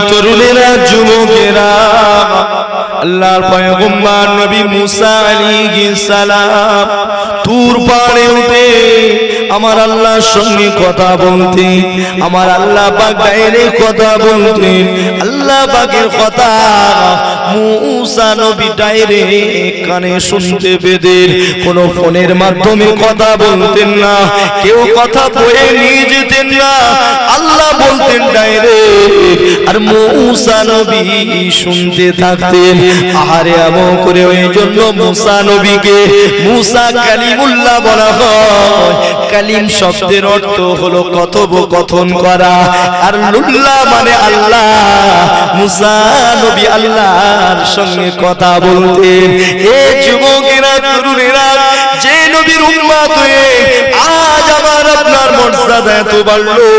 তরুণেরা যুবকেরা আল্লাহর পয়গম্বর নবী মুসা আলাইহিস সালাম তুর পাহাড়ে উঠে আমার আল্লাহর সঙ্গে কথা বলতে, আমার আল্লাহ পাক ডাইরেক্ট কথা বলতেন। আল্লাহ পাকের কথা মুসা নবী ডাইরেক্ট কানে শুনতে পেতেন। কোন ফোনের মাধ্যমে কথা বলতেন না, কেউ কথা বয়ে নিয়ে যেতেন না, আল্লাহ বলতেন ডাইরেক্ট, আর মুসা নবী শুনতে থাকতেন। আহারে এমন করে ওই জন্য মুসা নবীকে মুসা কালিমুল্লাহ বলা হয়। কালিম শব্দের অর্থ হলো কথোপকথন করা, আর লুল্লাহ মানে আল্লাহ। মুসা নবী আল্লাহর সঙ্গে কথা বলতেন। এই যুবকেরা তরুণেরা, যে নবীর উম্মত হয়ে আজ আমার আপনার মর্যাদা এত বাড়লো,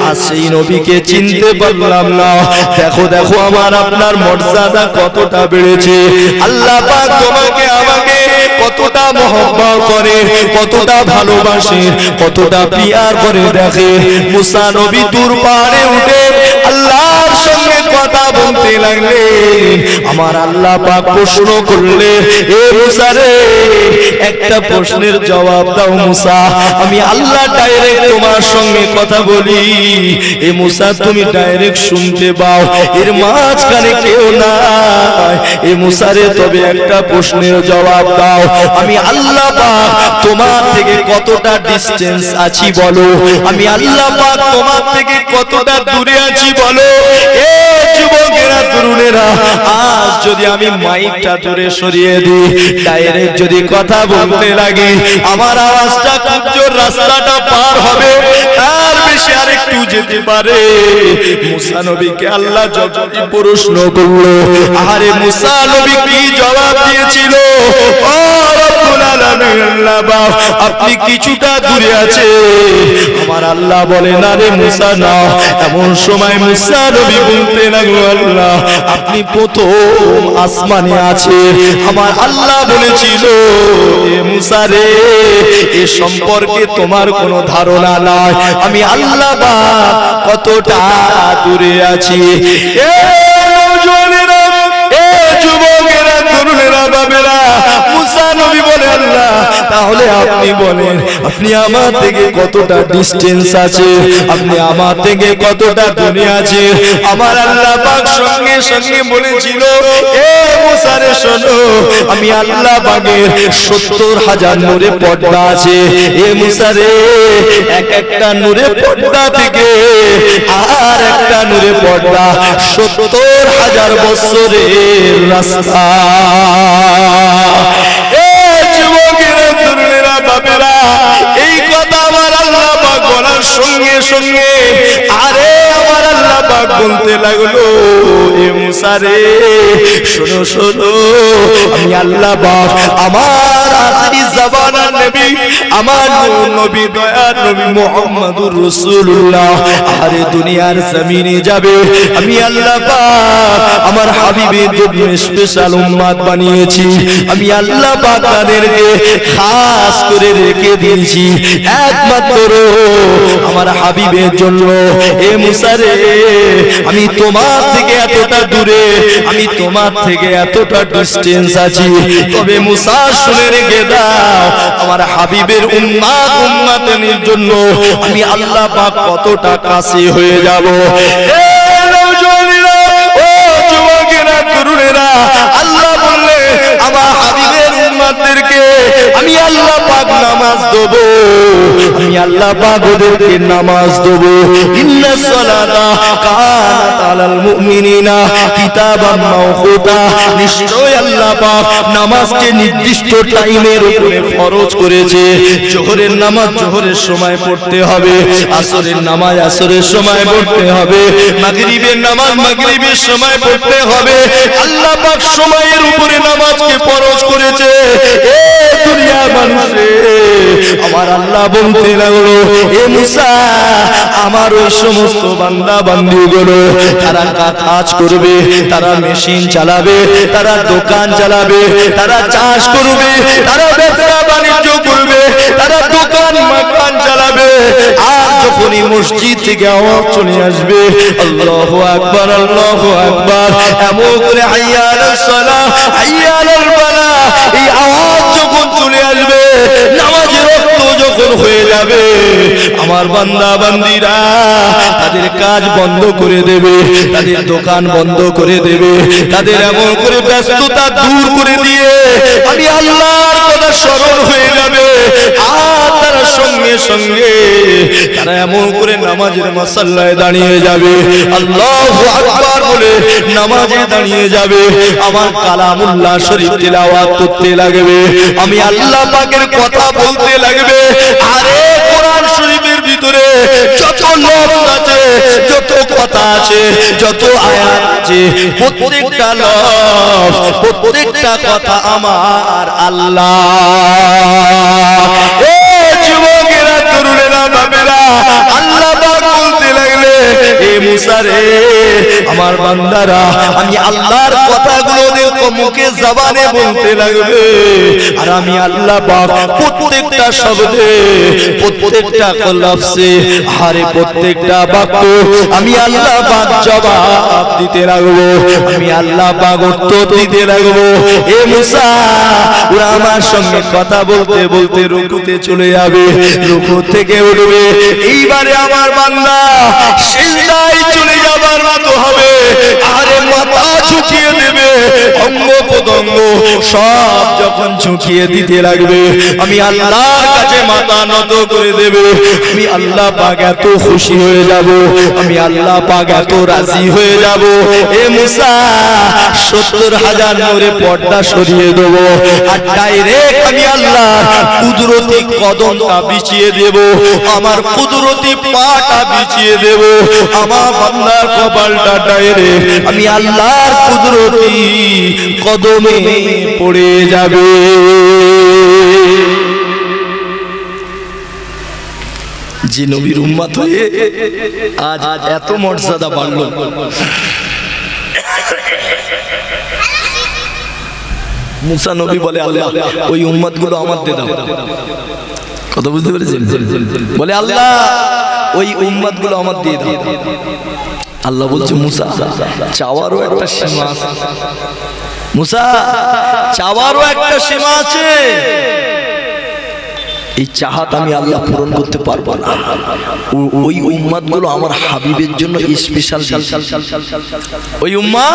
আর সেই নবীকে চিনতে পারলাম না। দেখো দেখো আমার আপনার মর্যাদা কতটা বেড়েছে। আল্লাহ পাক তোমাকে আমাকে কতটা মহব্বত করে, কতটা ভালোবাসে, কতটা পিয়ার করে। দেখে মুসা নবী তুর পাহাড়ে উঠে আল্লাহর সঙ্গে কথা বলতে লাগলেন। আমার আল্লাহ পাক প্রশ্ন করলে, এ মুসা রে, একটা প্রশ্নের জবাব দাও মুসা, আমি আল্লাহ ডাইরেক্ট তোমার সঙ্গে কথা বলি। এ মুসা তুমি ডাইরেক্ট শুনতে পাও, এর মাঝখানে কেউ নাই। এ মুসা রে, তবে একটা প্রশ্নের জবাব দাও, আমি আল্লাহ পাক তোমার থেকে কতটা ডিসটেন্স আছি বলো, আমি আল্লাহ পাক তোমার থেকে কতটা দূরে আছি বলো। এ যুবকেরা তরুণেরা, আজ যদি আমি মাইকটা দূরে সরিয়ে দিই, ডাইরেক্ট যদি কথা বলতে লাগে, আমার আওয়াজটা খুব জোর রাস্তাটা পার হবে, আর বেশি আরেকটু যেতে পারে। মুসা নবীকে আল্লাহ যখনই প্রশ্ন করলো, আরে মুসা নবী কি জবাব দিয়েছিল? ও রব্বুল আলামিন, আল্লাহ পাক আপনি কিছুটা দূরে আছে। আমার আল্লাহ বলে, না রে মুসা না। এমন সময় মুসা নবী বলতে লাগলো, আল্লাহ আপনি প্রথম আসমানে আছে। আমার আল্লাহ বলেছিল, এ মুসা রে, এ সম্পর্কে তোমার কোনো ধারণা নাই, আমি আল্লাহ পাক কতটা দূরে আছি। এ নওজোয়ানেরা, এ যুবকেরা, তরুণেরা, বাবেরা, মুসা নবী বলে, আল্লাহ তাহলে আপনি বলেন, আপনি আমার থেকে কতটা ডিসটেন্স আছে, আপনি আমার থেকে কতটা দূরে আছে। আমার আল্লাহ পাক সঙ্গে সঙ্গে বলেছিল, এ মুসা রে শোনো, আমি আল্লাহ পাকের 70,000 নূরে পর্দা আছে। এ মুসা রে, এক একটা নূরে পর্দা থেকে আর একটা নূরে পর্দা 70,000 বছরের রাস্তা। এই কথা আমার আল্লাহ পাক বলার সঙ্গে সঙ্গে আরে আমার আল্লাহ পাক বলতে লাগলো, এ মুসা রে শোনো শোনো, আমি আল্লাহ পাক আমার আখেরি জামানার নবী, আমার নবী, দয়ার নবী মুহাম্মদুর রাসূলুল্লাহ আরে দুনিয়ার জমিনে যাবে, আমি আল্লাহ পাক আমার হাবিবের জন্য স্পেশাল উম্মত বানিয়েছি। আমি আল্লাহ পাক তাদেরকে খাস করে রেখে দিয়েছি একমাত্র আমার হাবিবের জন্য। এ মুসা রে, আমি তোমার থেকে এতটা দূরে, আমি তোমার থেকে এতটা ডিসটেন্স আছি, তবে মুসা শুনে রেখে দাও, আমার হাবিবের উম্মতের জন্য আমি আল্লাহ পাক কতটা কাছে হয়ে যাব। এ নওজোয়ানেরা, ও যুবকেরা, তরুণেরা, আল্লাহ বললে আমার হাবিবের উম্মতদেরকে আমি আল্লাহ পাক নামাজ দেব, আমি আল্লাহ পাক ওদেরকে নামাজ দেব। ইন্নাস সালাতা কানাত আলাল মুমিনিনা কিতাবাম মাওকুতা, নিশ্চয় আল্লাহ পাক নামাজকে নির্দিষ্ট টাইমের উপরে ফরজ করেছে। জোহরের নামাজ জোহরের সময় পড়তে হবে, আসরের নামাজ আসরের সময় পড়তে হবে, মাগরিবের নামাজ মাগরিবের সময় পড়তে হবে। আল্লাহ পাক সময়ের উপরে নামাজকে ফরজ করেছে। এ দুনিয়ার মানুষে, আমার আল্লাহ বলতে লাগলো, এ মুসা, আমার ওই সমস্ত বান্দা বান্দিগুলো তারা তারা কাজ করবে, তারা মেশিন চালাবে, তারা দোকান চালাবে, তারা চাষ করবে, তারা ব্যবসা বাণিজ্য করবে, তারা দোকান মাকান চালাবে। আর যখনই মসজিদ থেকে আওয়াজ চলে আসবে আল্লাহু আকবার আল্লাহু আকবার, এমন করে হাইয়া আলাস সালাহ হাইয়া আলাল ফালাহ, এই আওয়াজ যখন চলে আসবে, নামাজের রক্ত যখন হয়ে যাবে, আমার বান্দা বান্দিরা তাদের কাজ বন্ধ করে দেবে, তাদের দোকান বন্ধ করে দেবে, তাদের এমন করে ব্যস্ততা দূর করে দিয়ে আমি আল্লাহর কথা স্মরণ হয়ে যাবে। আর তারা সঙ্গে সঙ্গে তারা এমন করে নামাজের মাসাল্লায় দাঁড়িয়ে যাবে, আল্লাহু আকবার বলে নামাজে দাঁড়িয়ে যাবে, আমার কালামুল্লাহ শরীফ তিলাওয়াত করতে লাগবে, আমি আল্লাহ পাকের কথা বলতে লাগবে। আরে কোরআন শরীফের ভিতরে যত লফজ আছে, যত কথা আছে, যত আয়াত আছে, প্রত্যেকটা লফজ, প্রত্যেকটা কথা আমার আল্লাহ। এ যুবকেরা, তরুণেরা, বাবেরা, আল্লাহ পাক বলতে লাগলে, এ মুসা রে, আমার বান্দারা, আমি আল্লাহর কথাগুলো মুখে জবানে বলতে লাগবে, আর আমি আল্লাহ পাক প্রত্যেকটা শব্দে, প্রত্যেকটা লফজে, আরে প্রত্যেকটা বাক্য আমি আল্লাহ পাক জবাব দিতে লাগবো, আমি আল্লাহ পাক উত্তর দিতে লাগবো। এ মুসা, ওরা আমার সঙ্গে কথা বলতে বলতে রুকুতে চলে যাবে, রুকু থেকে উঠবে, এইবারে আমার বান্দা সিজদায় চলে যাবার মতো হবে, আরে মাথা ঝুঁকিয়ে দেবে, অঙ্গ প্রত্যঙ্গ সব যখন ঝুঁকিয়ে দিতে লাগবে, আমি আল্লাহর কাছে মাথা নত করে দেবে, আমি আল্লাহ পাক এত খুশি হয়ে যাব, আমি আল্লাহ পাক এত রাজি হয়ে যাব। এ মুসা, 70,000 নূরে পর্দা সরিয়ে দেবো, আর ডাইরেক্ট আমি আল্লাহ কুদরতি কদমটা বিছিয়ে দেব, আমার কুদরতি পাটা বিছিয়ে দেব, আমার বান্দার কপালটা ডাইরেক্ট আমি আল্লাহর কুদরতি কদমে পড়ে যাবে। যে নবীর উম্মত হয়ে আজ এত মর্যাদা বাড়লো, মুসা নবী বলে, আল্লাহ ওই উম্মত গুলো আমার দিয়ে দাও। কথা বুঝতে পেরেছেন? বলে আল্লাহ ওই উম্মত গুলো আমার দিয়ে দাও। আল্লাহ বলছে, মুসা চাওয়ারও একটা সীমা আছে, মুসা চাওয়ারও একটা সীমা আছে, এই চাহাত আমি আল্লাহ পূরণ করতে পারবো না। ওই উম্মত গুলো আমার হাবিবের জন্য স্পেশাল, ওই উম্মত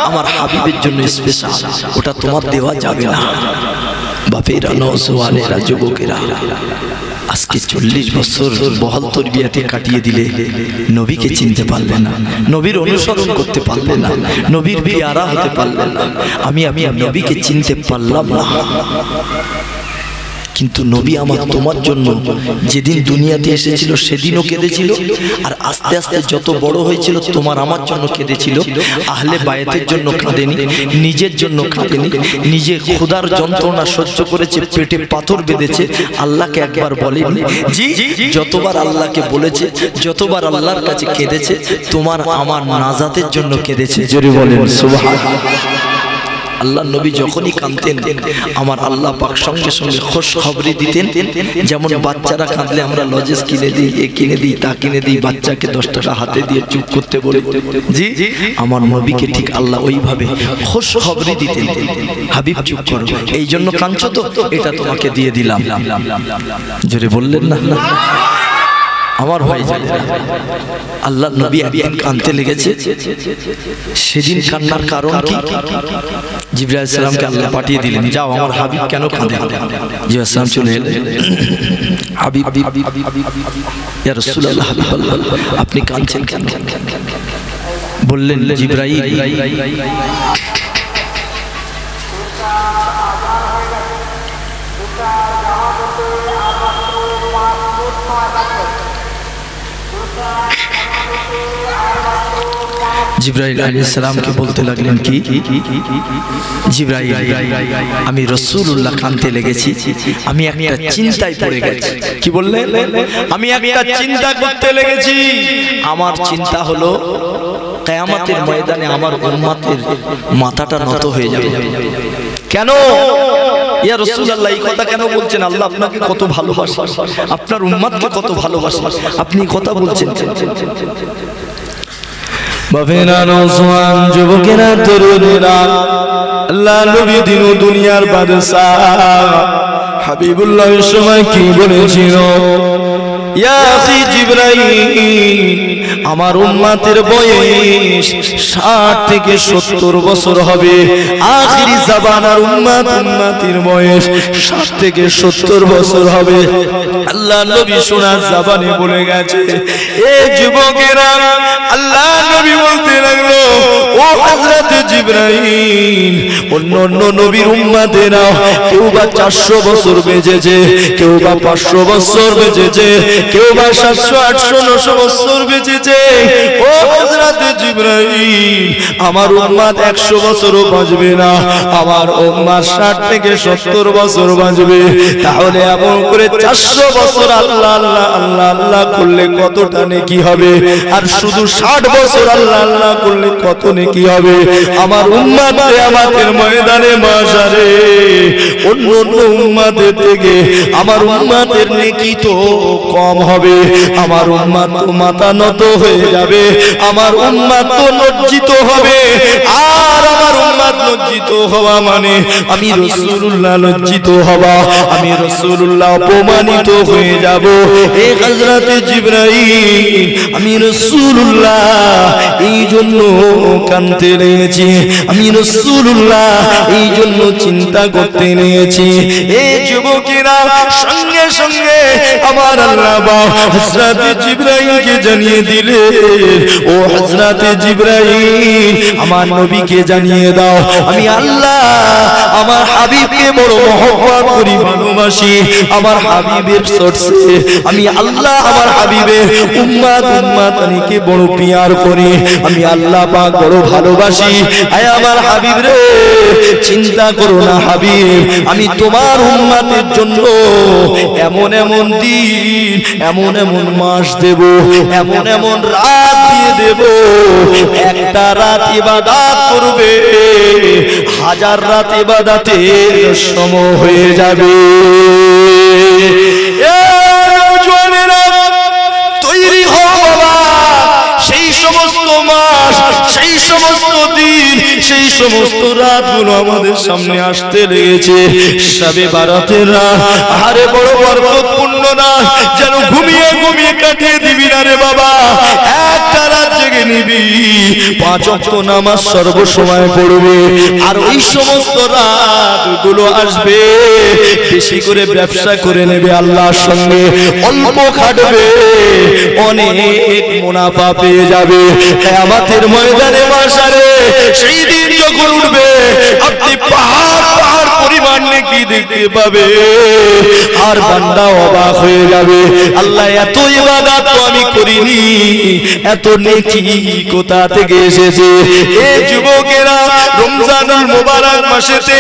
আমার হাবিবের জন্য স্পেশাল, ওটা তোমার দেওয়া যাবে না। বাপেরা, নওজওয়ানেরা, যুবকেরা, আজকে 40 বছর বহাল তরবিয়াতে কাটিয়ে দিলে নবীকে চিনতে পারলে না, নবীর অনুসরণ করতে পারলে না, নবীর পেয়ারা হতে পারলে না। আমি নবীকে চিনতে পারলাম না, কিন্তু নবী আমার তোমার জন্য যেদিন দুনিয়াতে এসেছিল সেদিনও কেঁদেছিল, আর আস্তে আস্তে যত বড় হয়েছিল তোমার আমার জন্য কেঁদেছিল। আহলে বায়াতের জন্য কাঁদেনি, নিজের জন্য কাঁদেনি, নিজে ক্ষুধার যন্ত্রণা সহ্য করেছে, পেটে পাথর বেঁধেছে, আল্লাহকে একবার বলেনি। জি, যতবার আল্লাহকে বলেছে, যতবার আল্লাহর কাছে কেঁদেছে, তোমার আমার নাজাতের জন্য কেঁদেছে। জোরে বলেন সুবহানাল্লাহ। আল্লাহ নবী যখনই কাঁদতেন আমার আল্লাহ পাক সঙ্গে সঙ্গে খোশ খবরি দিতেন। যেমন বাচ্চারা কাঁদলে আমরা লজেস কিনে দিই, এ কিনে দিই, তা কিনে দিই, বাচ্চাকে 10 টাকা হাতে দিয়ে চুপ করতে বলি, জি আমার নবীকে ঠিক আল্লাহ ওইভাবে খোশ খবরি দিতেন, হাবিব চুপ করো, এই জন্য কাঁদছো তো, এটা তোমাকে দিয়ে দিলাম। জোরে বললেন না? আমার ভাই জানেরা, আল্লাহ নবী একদিন কাঁদতে লেগেছে। সেদিন কান্নার কারণ কি? জিবরাইল আলাইহিস সালামকে আল্লাহ পাঠিয়ে দিলেন, যাও আমার হাবিব কেন কাঁদে। জিবরাইল আলাইহিস সালাম চলে এলেন, হাবিব ইয়া রাসূলুল্লাহ, হাবিবাল্লাহ আপনি কাঁদছেন কেন? বললেন, জিবরাইল জিবরাইল আলাইহিস সালামকে বলতে লাগলেন, কি জিবরাইল, আমি রাসূলুল্লাহ কাঁদতে লেগেছি, আমি একটা চিন্তায় পড়ে গেছি। কি বললেন? আমি একটা চিন্তা করতে লেগেছি। আমার চিন্তা হলো কিয়ামতের ময়দানে আমার উম্মতের মাথাটা নত হয়ে যাবে। কেন ইয়া রাসূলুল্লাহ এই কথা কেন বলছেন? আল্লাহ আপনাকে কত ভালোবাসে, আপনার উম্মতকে কত ভালোবাসে, আপনি কথা বলছেন। বাবেরা নওজওয়ান যুবকেরা তরুণেরা, আল্লাহ নবী দিন ও দুনিয়ার বাদশাহ হাবিবুল্লাহ সময় কি বলেছিল? ইয়া আখি জিবরাইল, আমার উম্মতের বয়স 60 থেকে 70 বছর হবে। আখিরি জামানার উম্মতের বয়স 60 থেকে 70 বছর হবে। আল্লাহ নবী শোনার জবানে বলে গেছে। এ যুবকেরা, আল্লাহ নবী বলতে লাগলো, ও হযরত জিবরাইল, অন্য নবীর উম্মতেরা কেউ বা 400 বছর বেঁচেছে, কেউ বা 500 বছর বেঁচেছে, কেউ বা 700 800 900 বছর বেঁচেছে। ও হযরত জিবরাইল, আমার উম্মত 100 বছরও বাঁচবে না, আমার উম্মত 60 থেকে 70 বছর বাঁচবে। তাহলে এমন করে 400 বছর আল্লাহ আল্লাহ আল্লাহ আল্লাহ করলে কতটা নেকি হবে? আর শুধু 60 বছর আল্লাহ আল্লাহ করলে কত নেকি হবে? আমার উম্মত কিয়ামতের ময়দানে মাশারে অন্য উম্মতের থেকে আমার উম্মতের নেকি তো কম হবে। আমার উম্মত তো মাথা নত হয়ে যাবে, আমার উম্মত তো লজ্জিত হবে। আর আমার উম্মত লজ্জিত হওয়া মানে আমি রাসূলুল্লাহ লজ্জিত হওয়া, আমি রাসূলুল্লাহ অপমানিত হয়ে যাব। এ হযরত জিবরাইল, আমি রাসূলুল্লাহ এই জন্য কাঁদতে লেগেছি, আমি রাসূলুল্লাহ এই জন্য চিন্তা করতে লেগেছি। এই যুবকেরা সঙ্গে সঙ্গে আমার আল্লাহ হযরত জিবরাইলকে জানিয়ে দিলে, ও হযরত জিবরাইল, আমার নবীকে জানিয়ে দাও, আমি আল্লাহ আমার হাবিবকে বড় মহব্বত করি, ভালোবাসি। আমার হাবিবের সরসে আমি আল্লাহ আমার হাবিবের উম্মতকে বড় পিয়ার করি, আমি আল্লাহ পাক বড় ভালোবাসি। আয় আমার হাবিব রে, চিন্তা করো না হাবিব, আমি তোমার উম্মতের জন্য এমন এমন দিন, এমন এমন মাস দেব, এমন এমন রাত দিয়ে দেব, একটা রাত ইবাদত করবে 1000 রাত ইবাদতের সম হয়ে যাবে। তৈরি হও বাবা, সেই সমস্ত মাস, সেই সমস্ত দিন, সেই সমস্ত রাতগুলো আমাদের সামনে আসতে লেগেছে। শবে বারাতের রাত আরে বড় বরকতপূর্ণ রাত, যেন ঘুমিয়ে ঘুমিয়ে কাটিয়ে দিবি না রে বাবা। একটা রাত জেগে নিবি, 5 ওয়াক্ত নামাজ সর্বসময় পড়বে। আর ওই সমস্ত রাতগুলো আসবে, বেশি করে ব্যবসা করে নেবে আল্লাহর সঙ্গে, অল্প খাটবে, অনেক মুনাফা পেয়ে যাবে। কিয়ামতের ময়দানে মাশারে সেই দিন যখন উঠবে, আপনি পাহাড় পাহাড় পরিমাণ নেকি দেখতে পাবে। আর বান্দা অবাক হয়ে যাবে, আল্লাহ এত ইবাদত তো আমি করিনি, এত নেকি কোথা থেকে এসেছে? এই যুবকেরা রমজানুল মুবারক মাসেতে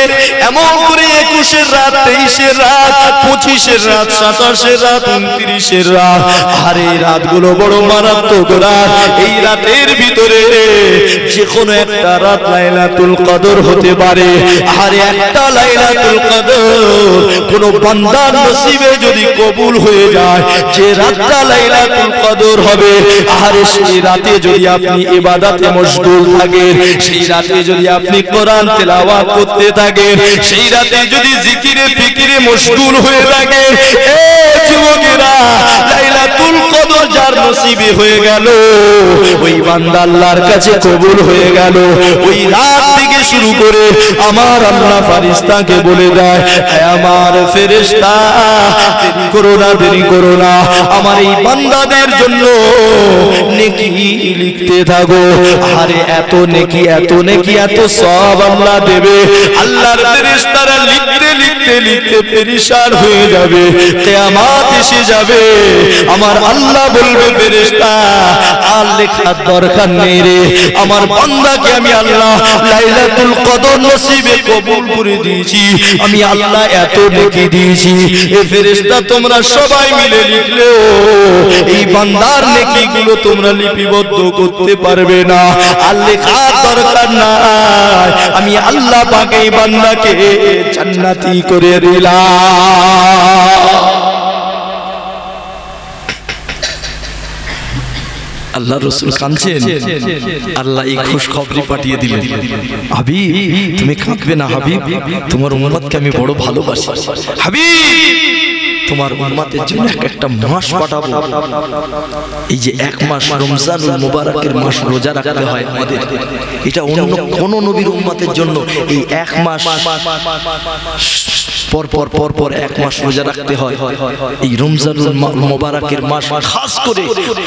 এমন করে 21 রাত, 23 রাত, 25 রাত, 27 রাত, 29 রাত, আর এই রাতগুলো বড় মারাত্মক রাত। এই রাতের ভিতরে যে কোনো একটা রাত লাইলাতুল কদর হতে পারে। আর একটা লাইলাতুল কদর কোন বান্দার নসিবে যদি কবুল হয়ে যায়, যে রাতটা লাইলাতুল কদর হবে, আর সেই রাতে যদি আপনি ইবাদতে মশগুল থাকেন, সেই রাতে যদি আপনি কোরআন তেলাওয়াত করতে থাকেন, সেই রাতে যদি জিকিরে ফিকিরে মশগুল হয়ে থাকেন, এই যুবকেরা লাইলাতুল কদর যার নসিবে হয়ে গেল, ওই বান্দা আল্লাহর কাছে কবুল হয়ে গেল। ওই রাত থেকে শুরু করে আমার আল্লাহ ফেরেশতাকে বলে দেয়, আমার ফেরেশতা দেরি করো না, দেরি করো না, আমার এই বান্দাদের জন্য নেকি লিখতে থাকো। আরে এত নেকি, এত নেকি, এত সওয়াব আল্লাহ দেবে। আল্লাহর ফেরেশতারা লিখতে লিখতে লিখতে পেরেশান হয়ে যাবে। কিয়ামত এসে যাবে, আমার আল্লাহ বলবে ফেরেশতা আর লেখার দরকার নেই রে, আমার বান্দাকে আমি আল্লাহ লাইলাতুল কদর নসিবে কবুল করে দিয়েছি, আমি আল্লাহ এত নেকি দিয়েছি। এ ফেরেশতা তোমরা সবাই মিলে লিখলেও এই বান্দার নেকিগুলো তোমরা লিপিবদ্ধ করতে পারবে না, আর লেখার দরকার নাই, আমি আল্লাহ পাক এই বান্দাকে জান্নাতি করে দিলাম। আল্লাহ রাসূল কাঁদছেন, আল্লাহ এই খুশখবরি পাঠিয়ে দিলেন, হাবিব তুমি কাঁদবে না হাবিব, তোমার উম্মতকে আমি বড় ভালোবাসি হাবিব, তোমার উম্মতের জন্য একটা মাস পাঠাবো। এই যে এক মাস রমজানুল মুবারকের মাস রোজা রাখতে হয় আমাদের, এটা অন্য কোন নবীর উম্মতের জন্য এই এক মাস পর পর পর পর এক মাস রোজা রাখতে হয়। এই রমজানুল মুবারকের মাস খাস করে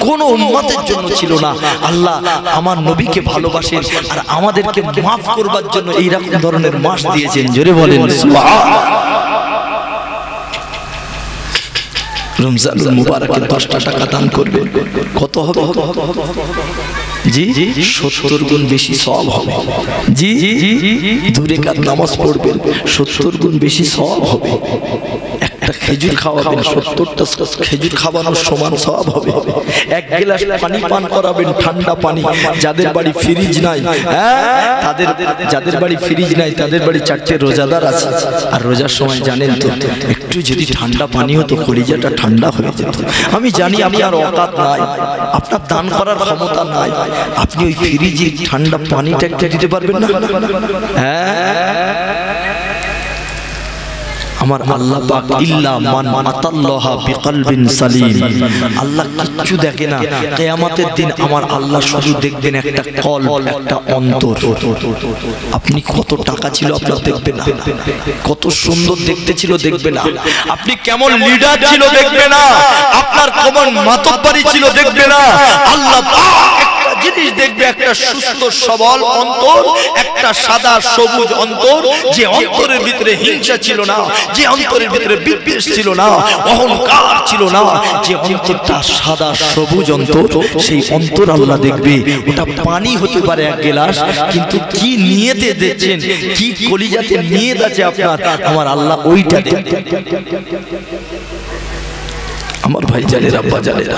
কোন উম্মতের জন্য ছিল না। আল্লাহ আমার নবীকে ভালোবাসেন আর আমাদেরকে মাফ করবার জন্য এই রকম ধরনের মাস দিয়েছেন, জোরে বলেন সুবহানাল্লাহ। রমজানুল মুবারকের 10টা টাকা দান করবে, কত হবে? জি 70 গুণ বেশি সওয়াব হবে। জি 2 রাকাত নামাজ পড়বেন, 70 গুণ বেশি সওয়াব হবে। একটা খেজুর খাওয়াবেন, 70টা খেজুর খাওয়ানোর সমান সওয়াব হবে। এক গ্লাস পানি পান করাবেন, ঠান্ডা পানি, যাদের বাড়ি ফ্রিজ নাই, তাদের যাদের বাড়ি ফ্রিজ নাই তাদের বাড়ি 4টে রোজাদার আছে, আর রোজার সময় জানেন তো একটু যদি ঠান্ডা পানি হতো কলিজাটা ঠান্ডা হয়ে যেত। আমি জানি আপনার অকাত নাই, আপনার দান করার ক্ষমতা নাই, আপনি ওই ফ্রিজে ঠান্ডা পানিটা একটু দিতে পারবেন না? আমার আল্লাহ পাক ইল্লা মান আতাল্লাহ বিকলবিন সালিম, আল্লাহ কিচ্ছু দেখে না। কিয়ামতের দিন আমার আল্লাহ শুধু দেখবেন একটা কলব, একটা অন্তর। আপনি কত টাকা ছিল আপনার দেখবে না, কত সুন্দর দেখতে ছিল দেখবে না, আপনি কেমন লিডার ছিল দেখবে না, আপনার কেমন মাতব্বরি ছিল দেখবে না। আল্লাহ পাক জিনিস দেখবে, একটা সুস্থ সবল অন্তর, একটা সাদা সবুজ অন্তর, যে অন্তরের ভিতরে হিংসা ছিল না, যে অন্তরের ভিতরে বিদ্বেষ ছিল না, অহংকার ছিল না, যে অন্তরটা সাদা সবুজ অন্তর, সেই অন্তর আল্লাহ দেখবে। ওটা পানি হতে পারে এক গ্লাস, কিন্তু কি নিয়তে দেখছেন, কি কলিজাতে নিয়ত আছে আপনার, আমার আল্লাহ ওইটা দেখবে। আমার ভাই জানেরা, আব্বা জানেরা,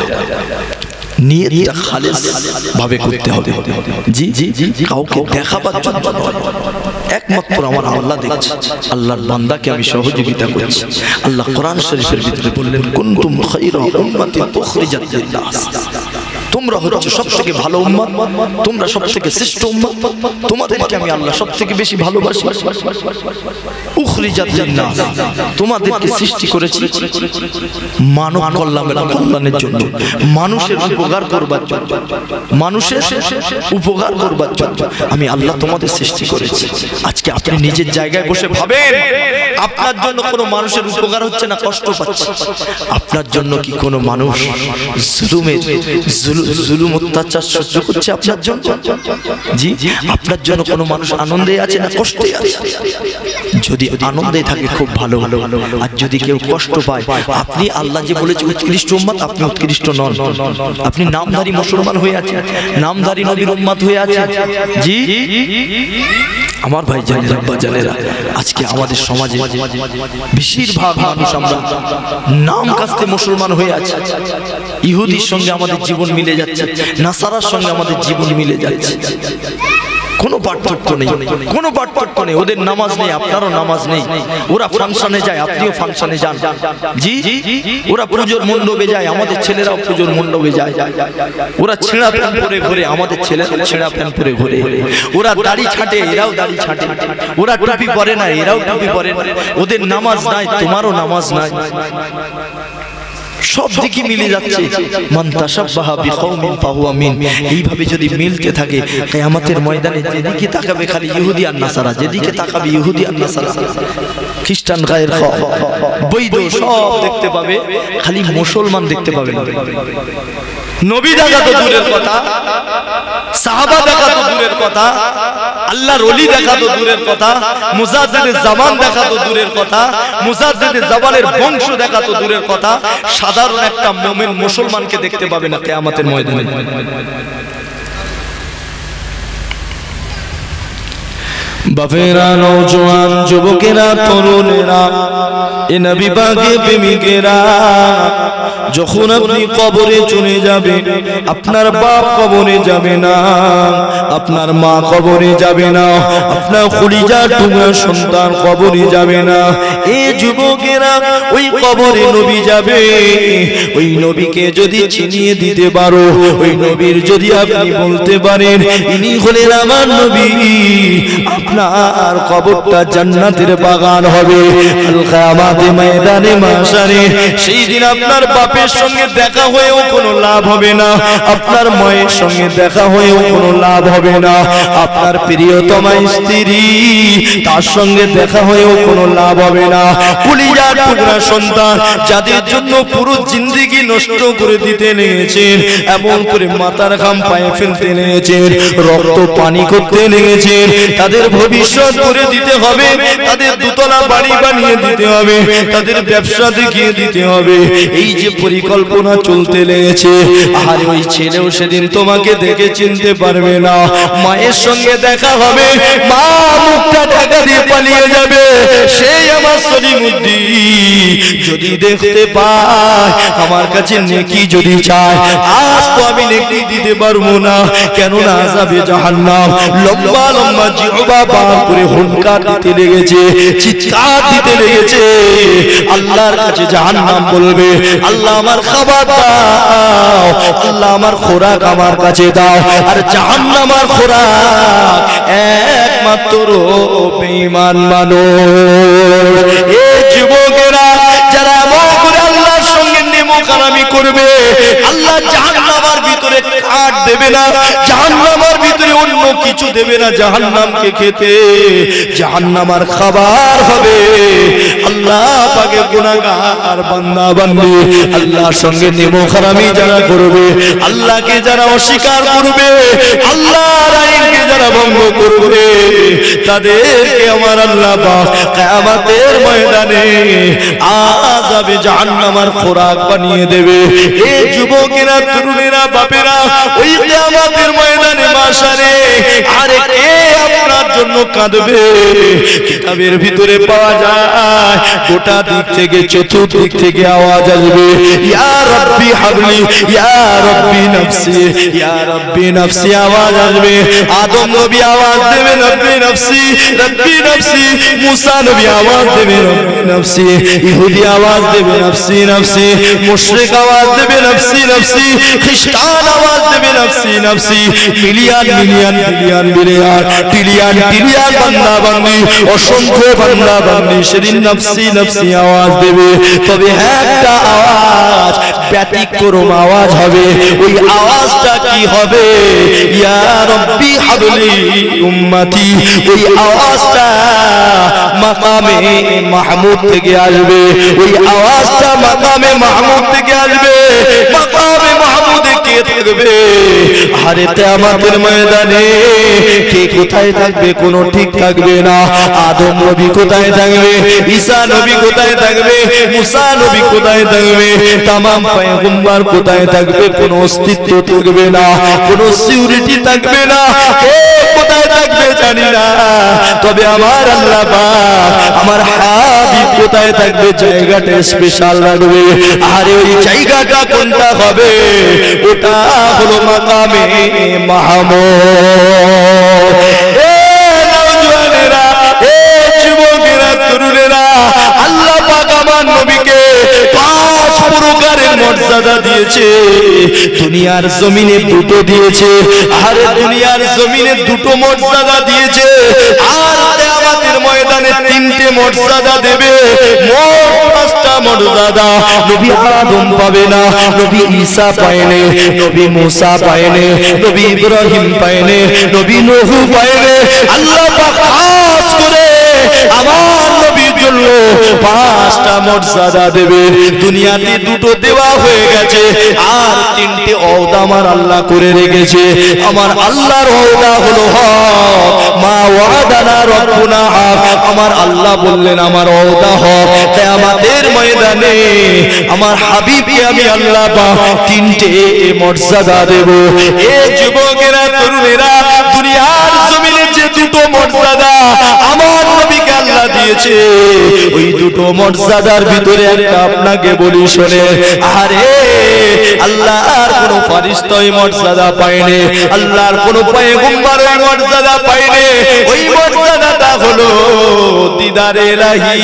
নিয়তটা খালেস ভাবে করতে হবে। জি কাউকে দেখাবার জন্য নয়, একমাত্র আমার আল্লাহ দেখছে। আল্লাহর বান্দাকে আমি সহযোগিতা করছি। আল্লাহ কোরআন শরীফের ভিতরে বললেন, কুনতুম খায়রা উম্মাতিন উখরিজাত লিন-নাস, তোমরা হচ্ছে সবথেকে ভালো উম্মত, তোমরা সবথেকে শ্রেষ্ঠ উম্মত, তোমাদেরকে আমি আল্লাহ সবথেকে বেশি ভালোবাসি। উখরিজাত লিন-নাস, তোমাদেরকে সৃষ্টি করেছি মানব কল্যাণের জন্য, মানুষের উপকার করবার জন্য, মানুষের উপকার করবার জন্য আমি আল্লাহ তোমাদের সৃষ্টি করেছি। আজকে আপনি নিজের জায়গায় বসে ভাবেন, আপনার জন্য কোনো মানুষের উপকার হচ্ছে না, কষ্ট পাচ্ছে, আপনার জন্য কি কোনো মানুষ জুলুম অত্যাচার সহ্য করছে আপনার জন্য? জি আপনার জন্য কোনো মানুষ আনন্দে আছে না কষ্টে আছে? যদি আনন্দে থাকে খুব ভালো, আর যদি কেউ কষ্ট পায়, আপনি আল্লাহ যে বলেছে উৎকৃষ্ট উম্মত, আপনি উৎকৃষ্ট নন, আপনি নামধারী মুসলমান হয়ে আছেন, নামধারী নবীর উম্মত হয়ে আছেন। জি আমার ভাই জানেরা, আব্বা জানেরা, আজকে আমাদের সমাজে বেশিরভাগ মানুষ আমরা নাম কাস্তে মুসলমান হয়ে আছে। ইহুদির সঙ্গে আমাদের জীবন মিলে যাচ্ছে, নাসারার সঙ্গে আমাদের জীবন মিলে যাচ্ছে, কোনো পার্থক্য নেই, কোনো পার্থক্য নেই। ওদের নামাজ নেই, আপনারও নামাজ নেই। ওরা ফাংশনে যায়, আপনিও ফাংশনে যান। জি ওরা পুজোর মণ্ডপে যায়, আমাদের ছেলেরাও পুজোর মণ্ডপে যায়। ওরা ছেঁড়া প্যান্ট পরে ঘোরে, আমাদের ছেলেরা ছেঁড়া প্যান্ট পরে ঘোরে। ওরা দাড়ি ছাঁটে, এরাও দাড়ি ছাঁটে। ওরা টুপি পরে না, এরাও টুপি পরে না। ওদের নামাজ নাই, তোমারও নামাজ নাই। সব দিকে মিলে যাচ্ছে। মান তাশাব্বাহা বিকওমিন ফাহুয়া মিন, এইভাবে যদি মিলতে থাকে কিয়ামতের ময়দানে যেদিকে তাকাবে খালি ইহুদি আর নাসারা, যেদিকে তাকাবে ইহুদি আর নাসারা, খ্রিস্টান গায়ের বৈধ সব দেখতে পাবে, খালি মুসলমান দেখতে পাবে না। নবী দেখা তো দূরের কথা, সাহাবা দেখা তো দূরের কথা, আল্লাহর ওলি দেখা তো দূরের কথা, মুজাদ্দিদে জামান দেখা তো দূরের কথা, মুজাদ্দিদে জামানের বংশ দেখা তো দূরের কথা, সাধারণ একটা মুমিন মুসলমানকে দেখতে পাবে না কিয়ামতের ময়দানে। বাপেরা, নওজোয়ান যুবকেরা, তরুণেরা, এ নবী পাকের প্রেমিকেরা, যখন আপনি কবরে চলে যাবেন, আপনার বাপ কবরে যাবে না, আপনার মা কবরে যাবে না, আপনার কলিজার টুকরা সন্তান কবরে যাবে না। এই যুবকেরা, ওই কবরে নবী যাবে। ওই নবীকে যদি চিনিয়ে দিতে পারো, ওই নবীর যদি আপনি বলতে পারেন ইনি হলেন আমার নবী, আপনার কবরটা জান্নাতের বাগান হবে। আল কিয়ামতে ময়দানে মাশারে সেই দিন আপনার বাপের সঙ্গে দেখা হয়েও কোনো লাভ হবে না, আপনার মায়ের সঙ্গে দেখা হয়েও কোনো লাভ হবে না, আপনার প্রিয়তমা স্ত্রী তার সঙ্গে দেখা হয়েও কোনো লাভ হবে না। কলিজার টুকরা সন্তান যাদের জন্য পুরো জিন্দেগি নষ্ট করে দিতে লেগেছেন, এমন করে মাথার ঘাম পায়ে ফেলতে লেগেছেন, রক্ত পানি করতে লেগেছেন, তাদের ভবিষ্যৎ করে দিতে হবে, তাদের দুতলা বাড়ি বানিয়ে দিতে হবে, তাদের ব্যবসা দেখিয়ে দিতে হবে, এই যে পরিকল্পনা চলতে লেগেছে। আর ওই ছেলেও সেদিন তোমাকে দেখে চিনতে পারবে না। মায়ের সঙ্গে দেখা হবে, মা মুখটা ঢাকা দিয়ে পালিয়ে যাবে, সেই আমার সলিমুদ্দিন যদি দেখতে পায়, আমার কাছে নেকি যদি চায়, আজ তো আমি নেকি দিতে পারবো না, কেননা আযাবে জাহান্নাম লম্বা লম্বা জিহ্বা বার করে হুঙ্কার দিতে লেগেছে, চিৎকার দিতে লেগেছে। আল্লাহর কাছে জাহান্নাম বলবে, আল্লাহ আমার খাবার দাও, আল্লাহ আমার খোরাক আমার কাছে দাও। আর জাহান্নাম আর খোরাক একমাত্র বেঈমান মানুষ। এই যুবকেরা যারা এমন করে আল্লাহর সঙ্গে নেমোকারামি করবে, আল্লাহ জাহান্নামের ভিতরে কাঠ দেবে না, জাহান্নামের ভিতরে অন্য কিছু দেবে না জাহান্নামকে খেতে, জাহান্নামের খাবার হবে। আল্লাহ পাকে গুনাহগার বান্দা বান্দি আল্লাহর সঙ্গে নেমোকারামি যারা করবে, আল্লাহকে যারা অস্বীকার করবে, আল্লাহর আইনকে যারা ভঙ্গ করবে, তাদেরকে আমার আল্লাহ পাক কিয়ামতের ময়দানে আযাবে জাহান্নামের খোরাক বানিয়ে দেবে। এই যুবকেরা, তরুণেরা, বাপেরা, ওই কিয়ামতের ময়দানে মাশারে আরে কে আপনার জন্য কাঁদবে? কিতাবের ভিতরে পাওয়া যায়, গোটা দিক থেকে চতুর্দিক থেকে আওয়াজ আসবে, ইয়া রাব্বি হাবলি, ইয়া রাব্বি নফসি, ইয়া রাব্বি নফসি আওয়াজ আসবে। আদম নবী আওয়াজ দেবে রাব্বি নফসি, রাব্বি নফসি। মুসা নবী আওয়াজ দেবে রাব্বি নফসি, ইহুদি আওয়াজ দেবে নফসি নফসি, মুশরিক আওয়াজ দেবে নফসি নফসি, খ্রিস্টান আওয়াজ দেবে নফসি নফসি। Million million billion billion trillion trillion বান্দা বান্দি, অসংখ্য বান্দা বান্দি সেদিন নফসি নফসি আওয়াজ দেবে। তবে একটা আওয়াজ ব্যতিক্রম আওয়াজ হবে। ওই আওয়াজটা কি হবে? ইয়া রাব্বি হাবলি উম্মতি। ওই আওয়াজটা মাকামে মাহমুদ থেকে আসবে, ওই আওয়াজটা মাকামে মাহমুদ থেকে আসবে। মাকামে মাহমুদে কে থাকবে? আরে কিয়ামতের ময়দানে কে কোথায় থাকবে কোনো ঠিক থাকবে না। আদম নবী কোথায় থাকবে, ঈসা নবী কোথায় থাকবে, মুসা নবী কোথায় থাকবে, तमाम পয়গম্বর কোথায় থাকবে, কোনো অস্তিত্ব থাকবে না, কোনো সিকিউরিটি থাকবে না, কে কোথায় থাকবে জানি না। তবে আমার আল্লাহ পাক, আমার হাবিব কোথায় থাকবে, জায়গাটা স্পেশাল রাখবে। আর ওই জায়গাটা কোনটা হবে? ওটা হলো মাকামে মাহমুদ। এ নওজওয়ানেরা, এ যুবকেরা, তরুণেরা, আল্লাহ পাক আমার নবীকে 5 প্রকারের মর্যাদা দিয়েছে। দুনিয়ার জমিনে 2টো দিয়েছে, আর দুনিয়ার জমিনে 2টো মর্যাদা দিয়েছে। আর কিয়ামতের ময়দানে 3টে মর্যাদা দেবে। মোট 5টা মর্যাদা। নবী আদম পাবে না, নবী ঈসা পায়নি, নবী মুসা পায়নি, নবী ইব্রাহিম পায়নি, নবী নূহ পায়নি। আল্লাহ পাক খাস করে আমার নবী জন্য 5টা মর্যাদা দেবে। দুনিয়াতে 2টো দেওয়া হয়ে গেছে, আর 3টে ওয়াদা আমার আল্লাহ করে রেখেছে। আমার আল্লাহর ওয়াদা হলো হক, মা ওয়াদানা রব্বুনা হক। আমার আল্লাহ বললেন আমার ওয়াদা হক, কিয়ামতের ময়দানে আমার হাবিবকে আমি আল্লাহ পাক 3টে মর্যাদা দেব। এ যুবকেরা, তরুণেরা, দুনিয়ার জমিনে যে 2টো মর্যাদা আমার নবীকে আল্লাহ দিয়েছে, ওই 2টো মর্যাদার ভিতরে একটা আপনাকে বলি শোনে। আরে আল্লাহর কোন ফেরেশতা ওই মর্যাদা পায়নি, আল্লাহর কোন পয়গম্বর ওই মর্যাদা পায়নি। ওই মর্যাদাটা হলো দিদারে ইলাহি,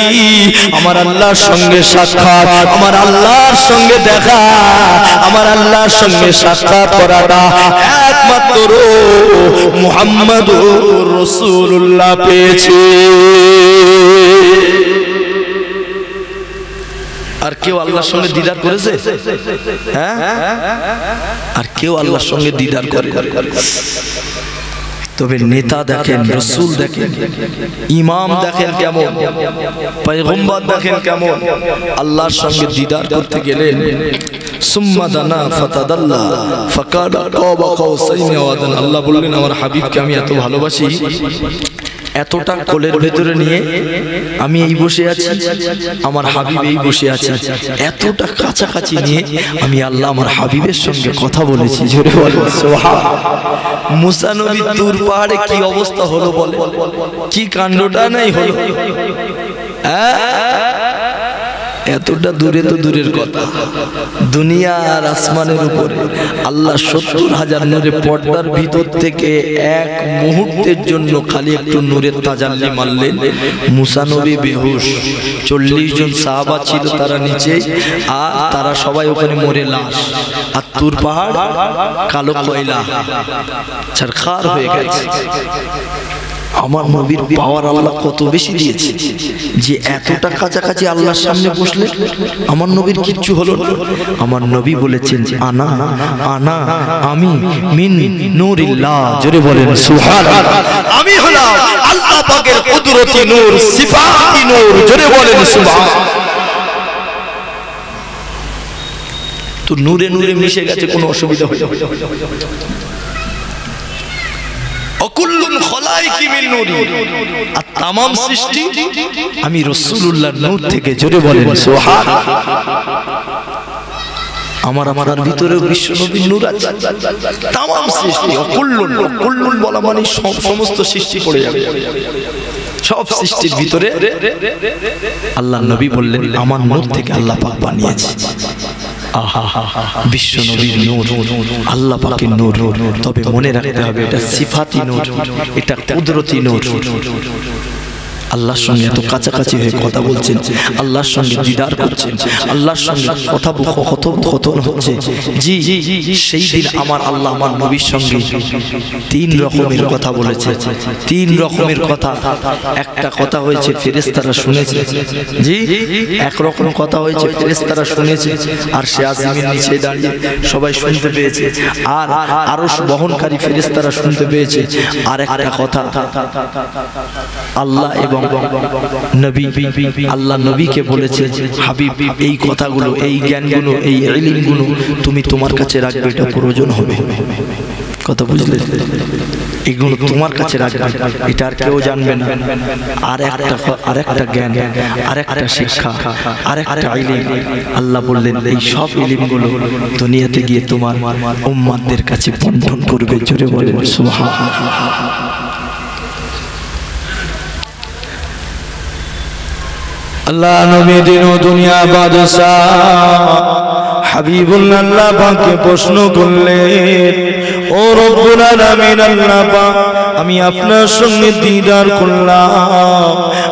আমার আল্লাহর সঙ্গে সাক্ষাৎ, আমার আল্লাহর সঙ্গে দেখা, আমার আল্লাহর সঙ্গে সাক্ষাৎ করাটা একমাত্র মুহাম্মদুর রাসূলুল্লাহ পেয়েছে। আর কেউ আল্লাহর সঙ্গে দিদার করেছে? হ্যাঁ, আর কেউ আল্লাহর সঙ্গে দিদার করে? তবে নেতা দেখেন, রাসূল দেখেন, ইমাম দেখেন কেমন, পয়গম্বর দেখেন কেমন, আল্লাহর সঙ্গে দিদার করতে গেলেন সুম্মা দানা ফাতাদাল্লা ফাকানা কাবা কাউসাইনি ওয়া আদনা। আল্লাহ বললেন আমার হাবিবকে আমি এত ভালোবাসি, এতটা কোলের ভেতরে নিয়ে আমি এই বসে আছি, আমার হাবিব এই বসে আছে, এতটা কাছাকাছি নিয়ে আমি আল্লাহ আমার হাবিবের সঙ্গে কথা বলেছি। জোরে বলেন সুবহানাল্লাহ। মুসা নবী তুর পাহাড়ে কি অবস্থা হলো বলে, কি কাণ্ডটা নাই হলো। এতটা দূরে তো দূরের কথা, দুনিয়া আর আসমানের উপরে আল্লাহ 70,000 নূরের পর্দার ভিতর থেকে এক মুহূর্তের জন্য খালি একটু নূরের তাজাল্লি মারলেন, মুসা নবী বেহুশ। 40 জন সাহাবা ছিল তারা নিচে, আর তারা সবাই ওখানে মরে লাশ। আর তুর পাহাড় কালো কয়লা ছারখার হয়ে গেছে। আমার নবীর পাওয়ার আল্লাহ কত বেশি দিয়েছে যে এতটা কাছাকাছি আল্লাহর সামনে বসলে আমার নবীর কিচ্ছু হলো না। আমার নবী বলেছেন আনা আনা আমি মিন নূরিল্লাহ। জোরে বলেন সুবহানাল্লাহ। আমি হলাম আল্লাহ পাকের কুদরতি নূর, সিফাতি নূর। জোরে বলেন সুবহানাল্লাহ। তো নূরে নূরে মিশে গেছে, কোনো অসুবিধা হয় না। অকুল্লুন খলাইকি মিন নূরি, আর तमाम সৃষ্টি আমি রাসূলুল্লাহর নূর থেকে। জোরে বলেন সুবহানাল্লাহ। আমার ভিতরে বিশ্ব নবীর নূর আছে। तमाम সৃষ্টি অকুল্লুন, অকুল্লুন বলা মানে সমস্ত সৃষ্টি পড়ে যাবে। সব সৃষ্টির ভিতরে আল্লাহ নবী বললেন আমার নূর থেকে আল্লাহ পাক বানিয়েছে। বিশ্ব নবীর নূর, আল্লাহ পাকের নূর। তবে মনে রাখতে হবে এটা সিফাতি নূর, এটা কুদরতি নূর। আল্লাহর সঙ্গে এত কাছাকাছি হয়ে কথা বলছেন, আল্লাহর সঙ্গে দিদার করছেন, আল্লাহর সঙ্গে কথোপকথন হচ্ছে। জি, সেই দিন আমার আল্লাহ আমার নবীর সঙ্গে 3 রকমের কথা বলেছে। 3 রকমের কথা। একটা কথা হয়েছে ফেরেশতারা শুনেছে, জি, এক রকম কথা হয়েছে ফেরেশতারা শুনেছে আর সে আসমানের নিচে দাঁড়িয়ে সবাই শুনতে পেয়েছে, আর আরশ বহনকারী ফেরেশতারা শুনতে পেয়েছে। আর একটা কথা আল্লাহ এবং নবী, আল্লাহ নবীকে বলেছে হাবিব এই কথাগুলো, এই জ্ঞানগুলো, এই ইলমগুলো তুমি তোমার কাছে রাখবে, এটা প্রয়োজন হবে। কথা বুঝলে? এগুলো তোমার কাছে রাখবে, এটা আর কেউ জানবে না। আর একটা জ্ঞান, আর একটা শিক্ষা, আর একটা ইলম। আল্লাহ বললেন এই সব ইলমগুলো দুনিয়াতে গিয়ে তোমার উম্মতদের কাছে বন্টন করবে। জোরে বলেন সুবহানাল্লাহ। আল্লাহ নবী দিন ও দুনিয়া বাদশাহ হাবিবুল্লাহ আল্লাহ পাককে প্রশ্ন করলেন, ও রব্বুল আলামিন, আল্লাহ পাক আমি আপনার সঙ্গে দিদার করলাম,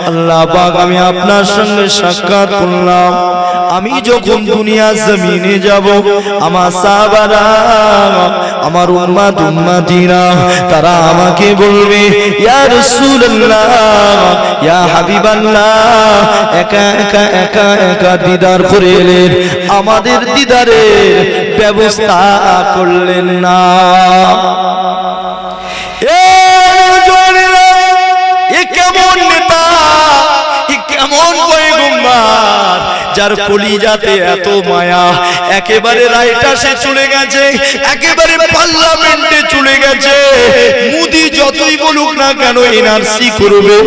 আল্লাহ পাক আমি আপনার সঙ্গে সাক্ষাৎ করলাম। আমি যখন দুনিয়া জমিনে যাব, আমার সাহাবারা, আমার উম্মতিরা তারা আমাকে বলবে ইয়া রাসূলুল্লাহ, ইয়া হাবিবাল্লাহ, একা একা একা একা দিদার করে এলেন, আমাদের দিদারের ব্যবস্থা করলেন না। এ কেমন নেতা, এমন পয়গম্বর যার কলিজাতে এত মায়া, একেবারে রাইট আসে চলে গেছে, একেবারে পার্লামেন্টে চলে গেছে। মোদি যতই বলুক না কেন এনআরসি করবে,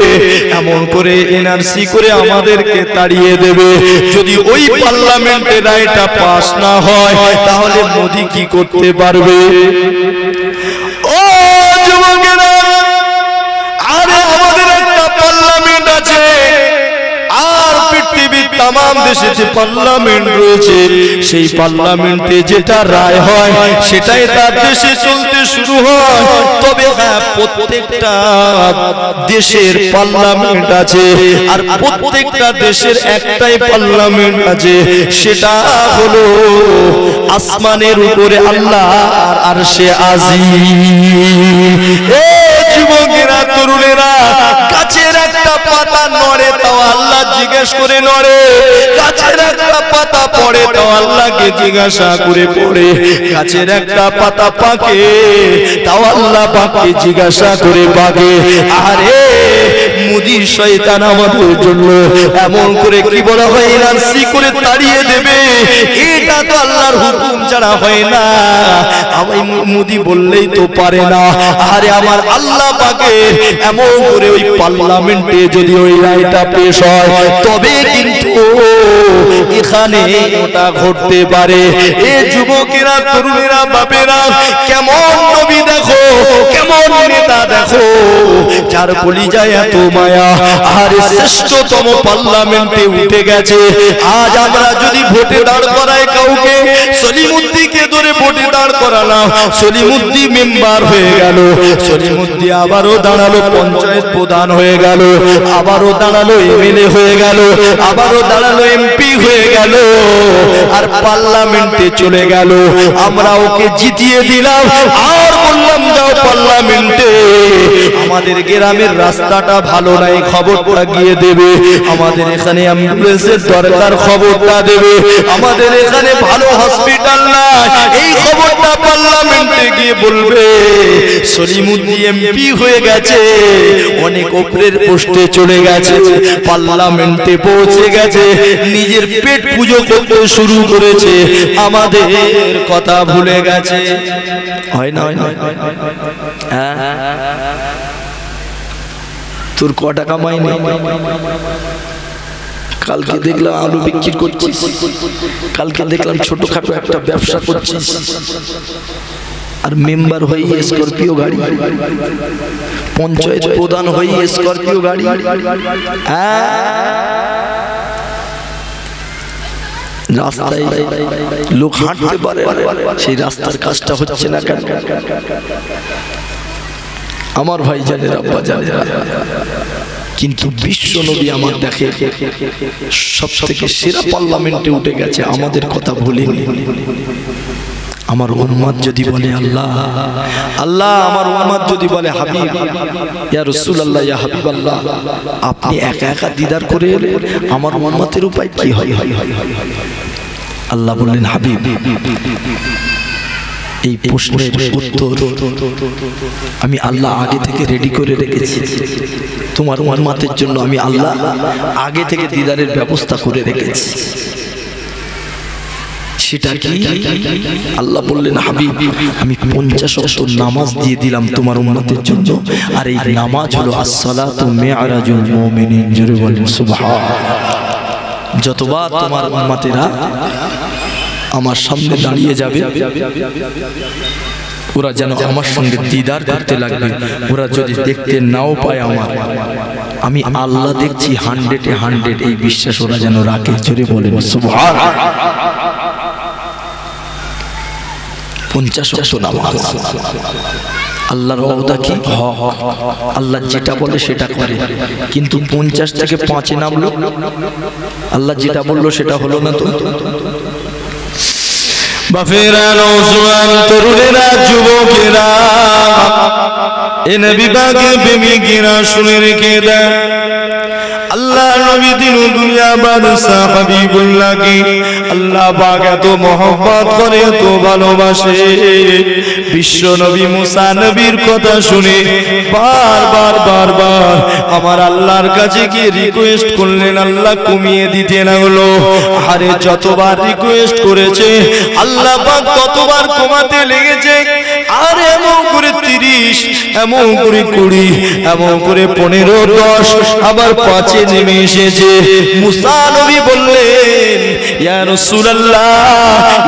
এমন করে এনআরসি করে আমাদেরকে তাড়িয়ে দেবে। যদি ওই পার্লামেন্টে রায়টা পাস না হয় তাহলে মোদি কি করতে পারবে? ও যুবকেরা, আরে আমাদের একটা পার্লামেন্ট আছে, আর পৃথিবীর तमाम দেশে যে পার্লামেন্ট রয়েছে সেই পার্লামেন্টে যেটা রায় হয় সেটাই তার দেশে চলতে শুরু হয়। তবে হ্যাঁ, প্রত্যেকটা দেশের পার্লামেন্ট আছে, আর প্রত্যেকটা দেশের একটাই পার্লামেন্ট আছে, সেটা হলো আসমানের উপরে আল্লাহর আরশে আজিম। এ যুবকেরা, তরুণেরা, গাছের একটা পাতা নড়ে তাও আল্লাহ জিজ্ঞেস করে নড়ে, গাছের একটা পাতা পড়ে তাও আল্লাহকে জিজ্ঞাসা করে পড়ে, গাছের একটা পাতা পাকে তাও আল্লাহ পাককে জিজ্ঞাসা করে পাকে। আরে মোদি শয়তান আমাদের জন্য এমন করে কি বলা হয়, এনআরসি করে তাড়িয়ে দেবে, এটা তো আল্লাহর হুকুম ছাড়া হয় না। আমি মোদি বললেই তো পারে না। আরে আমার আল্লাহ পাকে এমন করে ওই পার্লামেন্টে যদি ওই রায়টা পেশ হয় তবে কিন্তু এখানে ওটা ঘটতে পারে। এ যুবকেরা, তরুণেরা, বাপেরা, কেমন নবী দেখো, কেমন নেতা দেখো, যার কলিজায় এত মায়া, আর শ্রেষ্ঠতম পার্লামেন্টে উঠে গেছে। আজ আমরা যদি ভোটে দাঁড় করাই কাউকে, সলিমুদ্দিকে ধরে ভোটে দাঁড় করালাম, সলিমুদ্দি মেম্বার হয়ে গেল, সলিমুদ্দি আবারও দাঁড়ালো পঞ্চায়েত প্রধান হয়ে গেল, আবারও দাঁড়ালো এমএলএ হয়ে গেল, আবারও দাঁড়ালো এমপি হয়ে গেল, আর পার্লামেন্টে চলে গেল। আমরা ওকে জিতিয়ে দিলাম আর বললাম যাও পার্লামেন্টে। আমাদের গ্রামের রাস্তাটা ভালো নাই, খবরটা গিয়ে দেবে। আমাদের এখানে অ্যাম্বুলেন্সের দরকার, খবরটা দেবে। আমাদের এখানে ভালো হসপিটাল নাই, এই খবরটা পার্লামেন্টে গিয়ে বলবে। সলিমুদ্দি এমপি হয়ে গেছে, অনেক উপরের পোস্টে চলে গেছে, পার্লামেন্টে পৌঁছে গেছে, নিজের পেট পুজো করতে শুরু করেছে, আমাদের কথা ভুলে গেছে। হয় না? তোর ক টাকা মাইনে? কালকে দেখলাম আলু বিক্রি করছিস, কালকে দেখলাম ছোটখাটো একটা ব্যবসা করছিস, আর মেম্বার হয়ে স্করপিও গাড়ি, পঞ্চায়েত প্রধান হয়ে স্করপিও গাড়ি। রাস্তায় লোক হাঁটতে পারে, সেই রাস্তার কাজটা হচ্ছে না কেন? আমার ভাই জানেরা, আব্বা জানেরা, কিন্তু বিশ্ব নবী আমার দেখে সব থেকে সেরা পার্লামেন্টে উঠে গেছে, আমাদের কথা ভুলিনি। আমার উম্মত যদি বলে আল্লাহ আল্লাহ, আমার উম্মত যদি বলে হাবিব, ইয়া রাসূলুল্লাহ, ইয়া হাবিবাল্লাহ, আপনি একা একা দিদার করে আমার উম্মতের উপায় কি হয়? আল্লাহ বললেন, হাবিব, এই প্রশ্নের উত্তর আমি আল্লাহ আগে থেকে রেডি করে রেখেছি। তোমার উম্মতের জন্য আমি আল্লাহ আগে থেকে দিদারের ব্যবস্থা করে রেখেছি। সেটা কি? আল্লাহ বললেন, হাবিব, আমি 50 ওয়াক্ত নামাজ দিয়ে দিলাম তোমার উম্মতের জন্য, আর এই নামাজ হলো as-সালাতু মি'রাজুল মুমিনিন। জোরে বলেন সুবহানাল্লাহ। যতবার তোমার উম্মতেরা আমার সামনে দাঁড়িয়ে যাবে, ওরা যেন আমার সঙ্গে দিদার করতে লাগবে। ওরা যদি দেখতে নাও পায় আমার, আমি আল্লাহ দেখছি 100-এ 100, এই বিশ্বাস ওরা যেন রাখে। জোরে বলেন সুবহানাল্লাহ। 50 ওয়াক্ত নামাজ, আল্লাহর ওয়াদা কি? আল্লাহ যেটা বলে সেটা করে, কিন্তু 50 থেকে 5-এ নামলো, আল্লাহ যেটা বললো সেটা হলো না। তো বাফেরা, নওজোয়ান, তরুণেরা, যুবকেরা, এ নবী পাকের প্রেমিকেরা শুনে রেখে দেন, আল্লাহ নবী দিন দুনিয়া বাদশা হাবিবুল্লাহকে আল্লাহ পাক এত মহব্বত করে, এত ভালোবাসে। বিশ্ব নবী মুসা নবীর কথা শুনে বারবার বারবার আমার আল্লাহর কাছে গিয়ে রিকোয়েস্ট করলেন, আল্লাহ কমিয়ে দিতে না হলো। আরে যতবার রিকোয়েস্ট করেছে আল্লাহ পাক ততবার কমাতে লেগেছে। আর এমন করে 30, এমন করে 20, এমন করে 15, 10, আবার 5-এ নেমে এসেছে। মুসা নবী বললেন, ইয়া রাসূলুল্লাহ,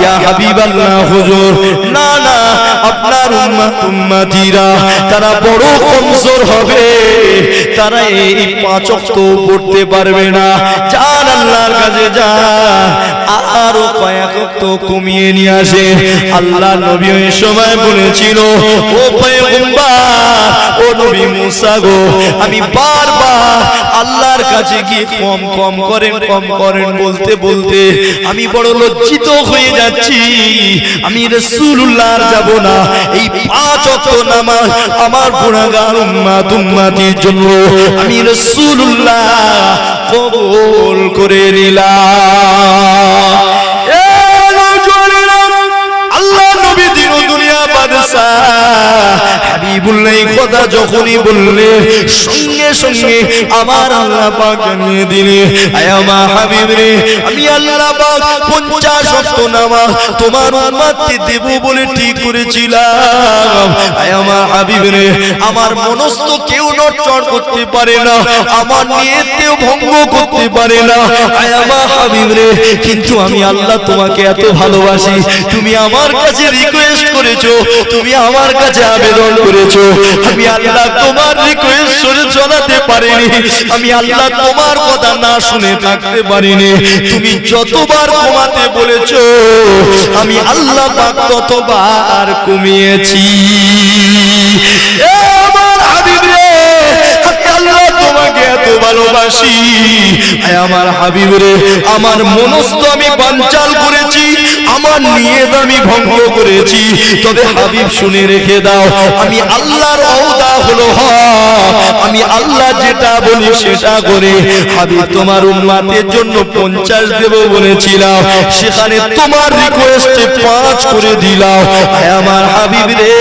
ইয়া হাবিবাল্লাহ, হুজুর, না না, আপনার উম্মতিরা তারা বড় কমজোর হবে, তারা এই 5 ওয়াক্ত পড়তে পারবে না। যান আল্লাহর কাছে যান, আরো কয়েক ওয়াক্ত কমিয়ে নিয়ে আসে। আল্লাহ নবী ওই সময় বলেছিল, ও পয়গম্বর, ও নবী মুসা গো, আমি বারবার আল্লাহর কাছে গিয়ে কম কম করেন বলতে বলতে আমি বড় লজ্জিত হয়ে যাচ্ছি। আমি রাসূলুল্লাহর যাব না, এই 5 ওয়াক্ত নামাজ আমার গুনাহগার উম্মতির জন্য আমি রাসূলুল্লাহ কবুল করে নিলাম। আল্লাহ নবী দিন দুনিয়া বাদশা হাবিবুল্লাহ কথা যখনই বললে সঙ্গে সঙ্গে আমার আল্লাহ পাক জানিয়ে দিলে, আয় আমার হাবিব রে, আমি আল্লাহ পাক 50 ওয়াক্ত নামাজ তোমার উম্মতকে দেব বলে ঠিক করেছিলাম। আয় আমার হাবিব রে, আমার মনস্থ কেউ নড়চড় করতে পারে না, আমার নিয়তকেও ভঙ্গ করতে পারে না। আয় আমার হাবিব রে, কিন্তু আমি আল্লাহ তোমাকে এত ভালোবাসি, তুমি আমার কাছে রিকোয়েস্ট করেছো, তুমি আমার কাছে আবেদন করেছো, আমি আল্লাহ তোমার রিকোয়েস্ট শুনে শোনাতে পারিনি, আমি আল্লাহ তোমার কথা না শুনে থাকতে পারিনি। তুমি যতবার কমাতে বলেছো আমি আল্লাহ পাক ততবার কমিয়েছি। আমার হাবিব রে, আমি আল্লাহ তোমাকে এত ভালোবাসি। আমার হাবিব রে, আমার মনস্থ আমি বানচাল করেছি, আমার নিয়ত আমি ভঙ্গ করেছি, তবে হাবিব শুনে রেখে দাও, আমি আল্লাহর ওয়াদা হলো আমি আল্লাহ যেটা বলি সেটা করে হাবিব তোমার উম্মতের জন্য 50 দেব বলেছিলাম, সেখানে তোমার রিকোয়েস্টে 5 করে দিলাম। আমার হাবিব রে,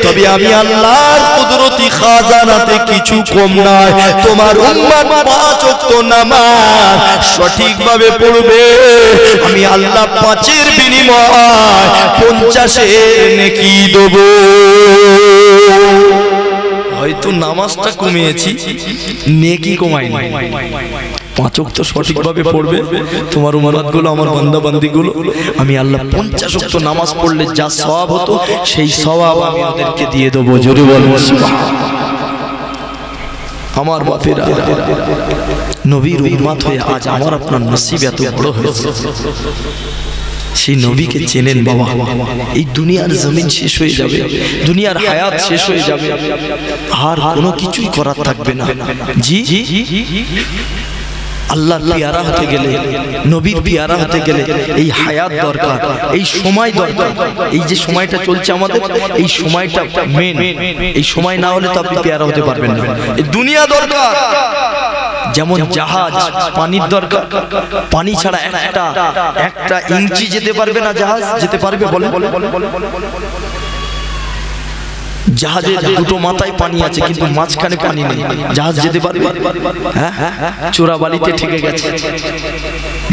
তবে আমি আল্লাহর কুদরতি খাজানাতে কিছু কম নাই, তোমার উম্মত 5 ওয়াক্ত নামাজ সঠিকভাবে পড়বে, আমি আল্লাহ 5-এর বিনিময় 50-এর নেকি দেব। হয়তো নামাজটা কমিয়েছি, নেকি কমাইনি। 5 ওয়াক্ত সঠিকভাবে পড়বে তোমার উম্মতগুলো, আমার বান্দা বান্দিগুলো, আমি আল্লাহ 50 ওয়াক্ত নামাজ পড়লে যা সওয়াব হতো সেই সওয়াব আমি ওদেরকে দিয়ে দেবো। জোরে বলুন সুবহানাল্লাহ। আমার বাপেরা, নবীর উম্মত হয়ে আজ আমার আপনার নসিব এত বড় হয়েছে। সেই নবীকে চেনেন বাবা, এই দুনিয়ার জমিন শেষ হয়ে যাবে, দুনিয়ার হায়াত শেষ হয়ে যাবে, আর কোনো কিছুই করার থাকবে না। জি, আল্লাহর পিয়ারা হতে গেলে, নবীর পিয়ারা হতে গেলে এই হায়াত দরকার, এই সময় দরকার। এই যে সময়টা চলছে আমাদের, এই সময়টা মেন, এই সময় না হলে তো আপনি পিয়ারা হতে পারবেন না। এই দুনিয়া দরকার, যেমন জাহাজ পানির দরকার, পানি ছাড়া একটা ইঞ্চি যেতে পারবে না, জাহাজ যেতে পারবে? বলে জাহাজের 2টো মাথায় পানি আছে কিন্তু মাঝখানে পানি নেই, জাহাজ যেতে পারবে? হ্যাঁ, চোরা বালিতে ঠেকে গেছে,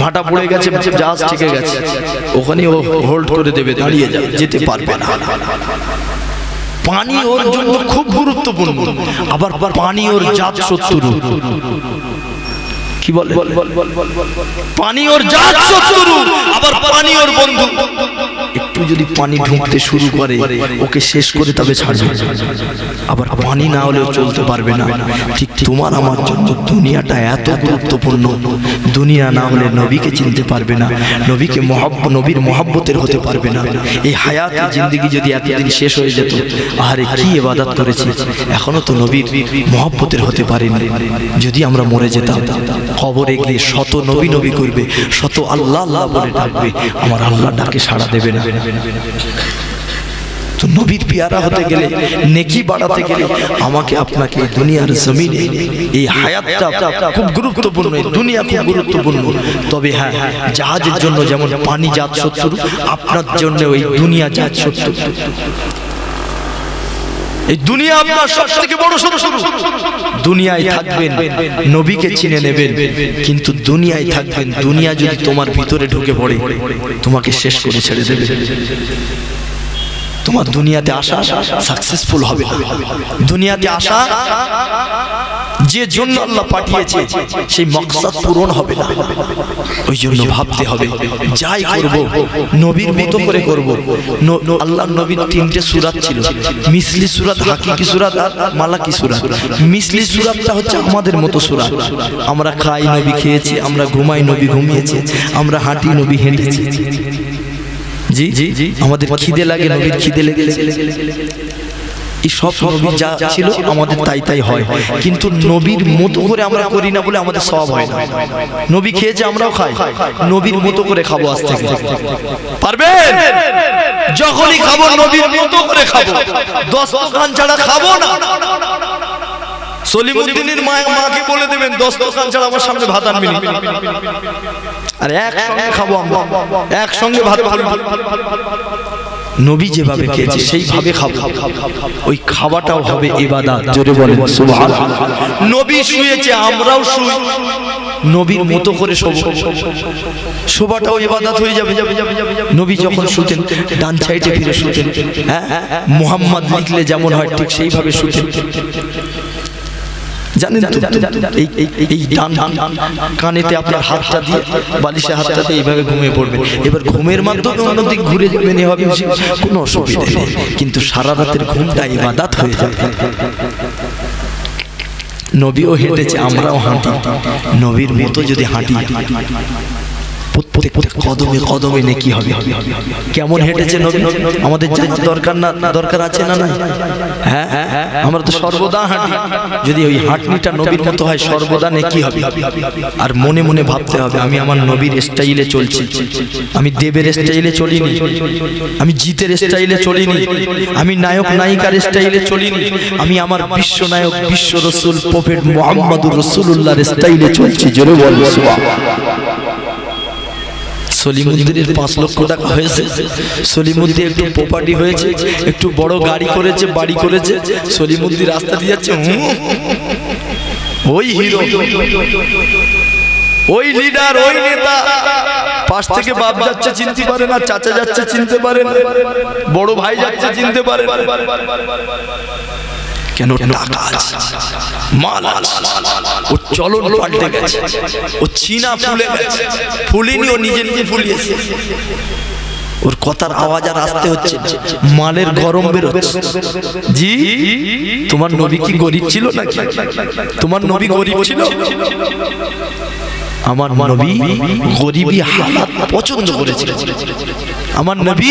ভাটা পড়ে গেছে, জাহাজ ঠেকে গেছে, ওখানে ও হোল্ড করে দেবে, দাঁড়িয়ে যাবে, যেতে পারবে না। পানি ওর জন্য খুব গুরুত্বপূর্ণ, আবার পানি ওর জাত শত্রু। কি বলে? পানি ওর জাত শত্রু, আবার পানি ওর বন্ধু। একটু যদি পানি ঢুকতে শুরু করে ওকে শেষ করে তবে ছাড়বে, আবার পানি না হলেও চলতে পারবে না। ঠিক তোমার আমার জন্য দুনিয়াটা এত গুরুত্বপূর্ণ, দুনিয়া না হলে নবীকে চিনতে পারবে না, নবীকে নবীর মহব্বতের হতে পারবে না। এই হায়াতে জিন্দেগি যদি এতদিন শেষ হয়ে যেত, আরে কি ইবাদত করেছি, এখনো তো নবীর মহব্বতের হতে পারিনি। যদি আমরা মরে যেতাম, কবরে গিয়ে শত নবী নবী করবে, শত আল্লাহ আল্লাহ বলে ডাকবে, আমার আল্লাহ ডাকে সাড়া দেবে না। তো নবীর পেয়ারা হতে গেলে, নেকি বাড়াতে গেলে আমাকে আপনাকে এই দুনিয়ার জমিনে এই হায়াতটা খুব গুরুত্বপূর্ণ, এই দুনিয়া খুব গুরুত্বপূর্ণ। তবে হ্যাঁ, জাহাজের জন্য যেমন পানি জাত শত্রু, আপনার জন্য ওই দুনিয়া জাত শত্রু। এই দুনিয়া আপনার সবথেকে বড় শত্রু। দুনিয়ায় থাকবেন, নবীকে চিনে নেবেন, কিন্তু দুনিয়ায় থাকবেন, দুনিয়া যদি তোমার ভিতরে ঢুকে পড়ে তোমাকে শেষ করে ছেড়ে দেবে। তোমার দুনিয়াতে আসা সাকসেসফুল হবে না। দুনিয়াতে আসা যে জন্য আল্লাহ পাঠিয়েছে সেই মকসদ পূরণ হবে না। ওই জন্য ভাবতে হবে, যাই করব নবীর মতো করে করব। আল্লাহর নবীর 3টে সূরাত ছিল, মিসলি সূরাত, হাকিকি সূরাত আর মালাকি সূরাত। মিসলি সূরাতটা হচ্ছে আমাদের মতো সূরাত। আমরা খাই, নবী খেয়েছে, আমরা ঘুমাই, নবী ঘুমিয়েছে, আমরা হাঁটি, নবী হেঁটেছে। জি জি, আমাদের খিদে লাগে, নবীর খিদে লেগেছে। এই সব নবী যা ছিল আমাদের তাই তাই হয়, কিন্তু নবীর মতো করে আমরা করি না বলে আমাদের সওয়াব হয় না। নবী খেয়েছে, আমরাও খাই, নবীর মতো করে খাবো। আজ থেকে পারবেন? যখনই খাবো নবীর মতো করে খাবো, 10 দোকান ছাড়া খাবো না। সলিমুদ্দিনের মাকে বলে দেবেন 10 দোকান ছাড়া আমার সামনে ভাত আনবি না। আর একসঙ্গে খাবো, আমরা একসঙ্গে ভাত খাবো। নবী যেভাবে খেয়েছে সেইভাবে খাবো, ওই খাওয়াটাও হবে ইবাদত। জোরে বলেন সুবহানাল্লাহ। নবী শুয়েছে, আমরাও শুই, নবীর মতো করে শোবো, শোবাটাও ইবাদত হয়ে যাবে। নবী যখন শুতেন ডান সাইডে ফিরে শুতেন, হ্যাঁ, মুহাম্মদ লিখলে যেমন হয় ঠিক সেইভাবে শুতেন। জানেন তো, এই ডান কানেতে আপনার হাতটা দিয়ে বালিশে হাতটা দিয়ে এইভাবে ঘুমিয়ে পড়বেন। এবার ঘুমের মাধ্যমে অন্যদিক ঘুরে যাবেন, হবে কোনো অসুবিধা নেই, কিন্তু সারা রাতের ঘুমটা ইবাদত হয়ে যাবে। নবীও হেঁটেছে, আমরাও হাঁটি, নবীর মতো যদি হাঁটি প্রত্যেকটা কদমে কদমে নেকি হবে। কেমন হেঁটেছে নবী, আমাদের জানার দরকার না, দরকার আছে না নাই? হ্যাঁ, আমরা তো সর্বদা হাঁটি। যদি ওই হাঁটনিটা নবীর মতো হয় সর্বদা নেকি হবে। আর মনে মনে ভাবতে হবে, আমি আমার নবীর স্টাইলে চলছি, আমি দেবের স্টাইলে চলিনি, আমি জিতের স্টাইলে চলিনি, আমি নায়ক নায়িকার স্টাইলে চলিনি, আমি আমার বিশ্ব নায়ক বিশ্ব রসুল প্রফেট মুহাম্মদুর রাসূলুল্লাহর স্টাইলে চলছি। জোরে বলবো সুবহানাল্লাহ। সলিমুদ্দিনের 5 লক্ষ টাকা হয়েছে, সলিমুদ্দিন একটু প্রপার্টি হয়েছে, একটু বড় গাড়ি করেছে, বাড়ি করেছে, সলিমুদ্দিন রাস্তা দিয়ে যাচ্ছে, ওই হিরো, ওই লিডার, ওই নেতা। পাশ থেকে বাপ যাচ্ছে চিনতে পারে না, চাচা যাচ্ছে চিনতে পারে না, বড় ভাই যাচ্ছে চিনতে পারে না। কেন? টাকা আছে, মাল আছে, ও চলন পাল্টে গেছে, ও চিনা ফুলে গেছে, ফুলিনি, ও নিজে নিজে ফুলিয়েছে। ওর কথার আওয়াজ আর আসতে হচ্ছে, মালের গরম বেরোচ্ছে। জি, তোমার নবী কি গরিব ছিল নাকি? তোমার নবী গরিব ছিল? আমার নবী গরিবী হালাত পছন্দ করেছিল। আমার নবী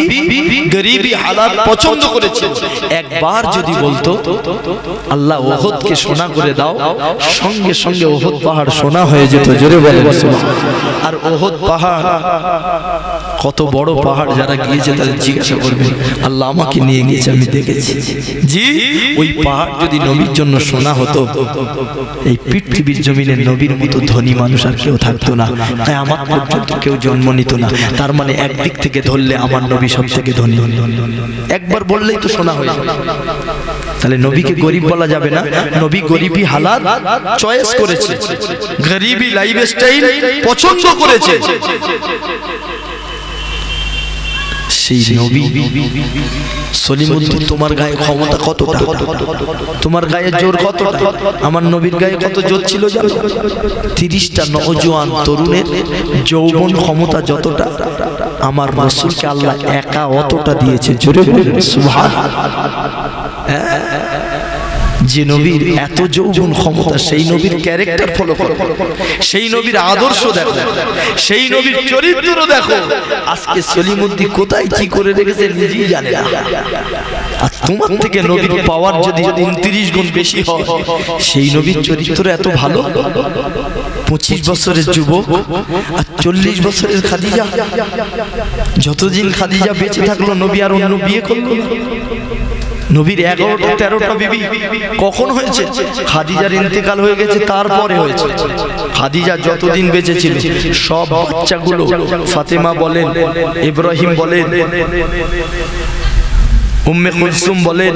গরিবী হালাত পছন্দ করেছিল। একবার যদি বলতো আল্লাহ ওহদকে সোনা করে দাও, সঙ্গে সঙ্গে ওহদ পাহাড় সোনা হয়ে যেত। জোরে বলেন সুবহানাল্লাহ। আর ওহদ পাহাড় কত বড় পাহাড়, যারা গিয়েছে তাদের জিজ্ঞাসা করবেন, আল্লাহ আমাকে নিয়ে গিয়েছে, আমি দেখেছি। জি, ওই পাহাড় যদি নবীর জন্য সোনা হতো, এই পৃথিবীর জমিনে নবীর মতো ধনী মানুষ আর কেউ থাকতো না, তাই আমার পর্যন্ত কেউ জন্ম নিত না। তার মানে একদিক থেকে ধরলে আমার নবী সব থেকে ধনী। একবার বললেই তো সোনা হয়ে যাবে। তাহলে নবীকে গরিব বলা যাবে না, নবী গরিবী হালাত চয়েস করেছে, গরিবী লাইফস্টাইল পছন্দ করেছে। সেই নবী সলিমুদ্দিন, তোমার গায়ে ক্ষমতা কতটা, তোমার গায়ে জোর কতটা? আমার নবীর গায়ে কত জোর ছিল জানো? 30টা নওজোয়ান তরুণের যৌবন ক্ষমতা যতটা, আমার রাসূলকে আল্লাহ একা অতটা দিয়েছে। জোরে বলেন সুবহানাল্লাহ। যে নবীর এত যৌবন ক্ষমতা, সেই নবীর ক্যারেক্টার ফলো করো, সেই নবীর আদর্শ দেখো, সেই নবীর চরিত্র দেখো। আজকে সলিমুদ্দিন কোথায় কি করে রেখেছে নিজেই জানে না। আর তোমার থেকে নবীর পাওয়ার যদি 29 গুণ বেশি হয়, সেই নবীর চরিত্র এত ভালো। 25 বছরের যুবক আর 40 বছরের খাদিজা, যতদিন খাদিজা বেঁচে থাকলো নবী আর অন্য বিয়ে করলো না। নবীর 11-13টা বিবি কখন হয়েছে? খাদিজার ইন্তেকাল হয়ে গেছে, তারপরে হয়েছে। খাদিজা যতদিন বেঁচে ছিল সব বাচ্চাগুলো, ফাতেমা বলেন, ইব্রাহিম বলেন, উম্মে কুলসুম বলেন,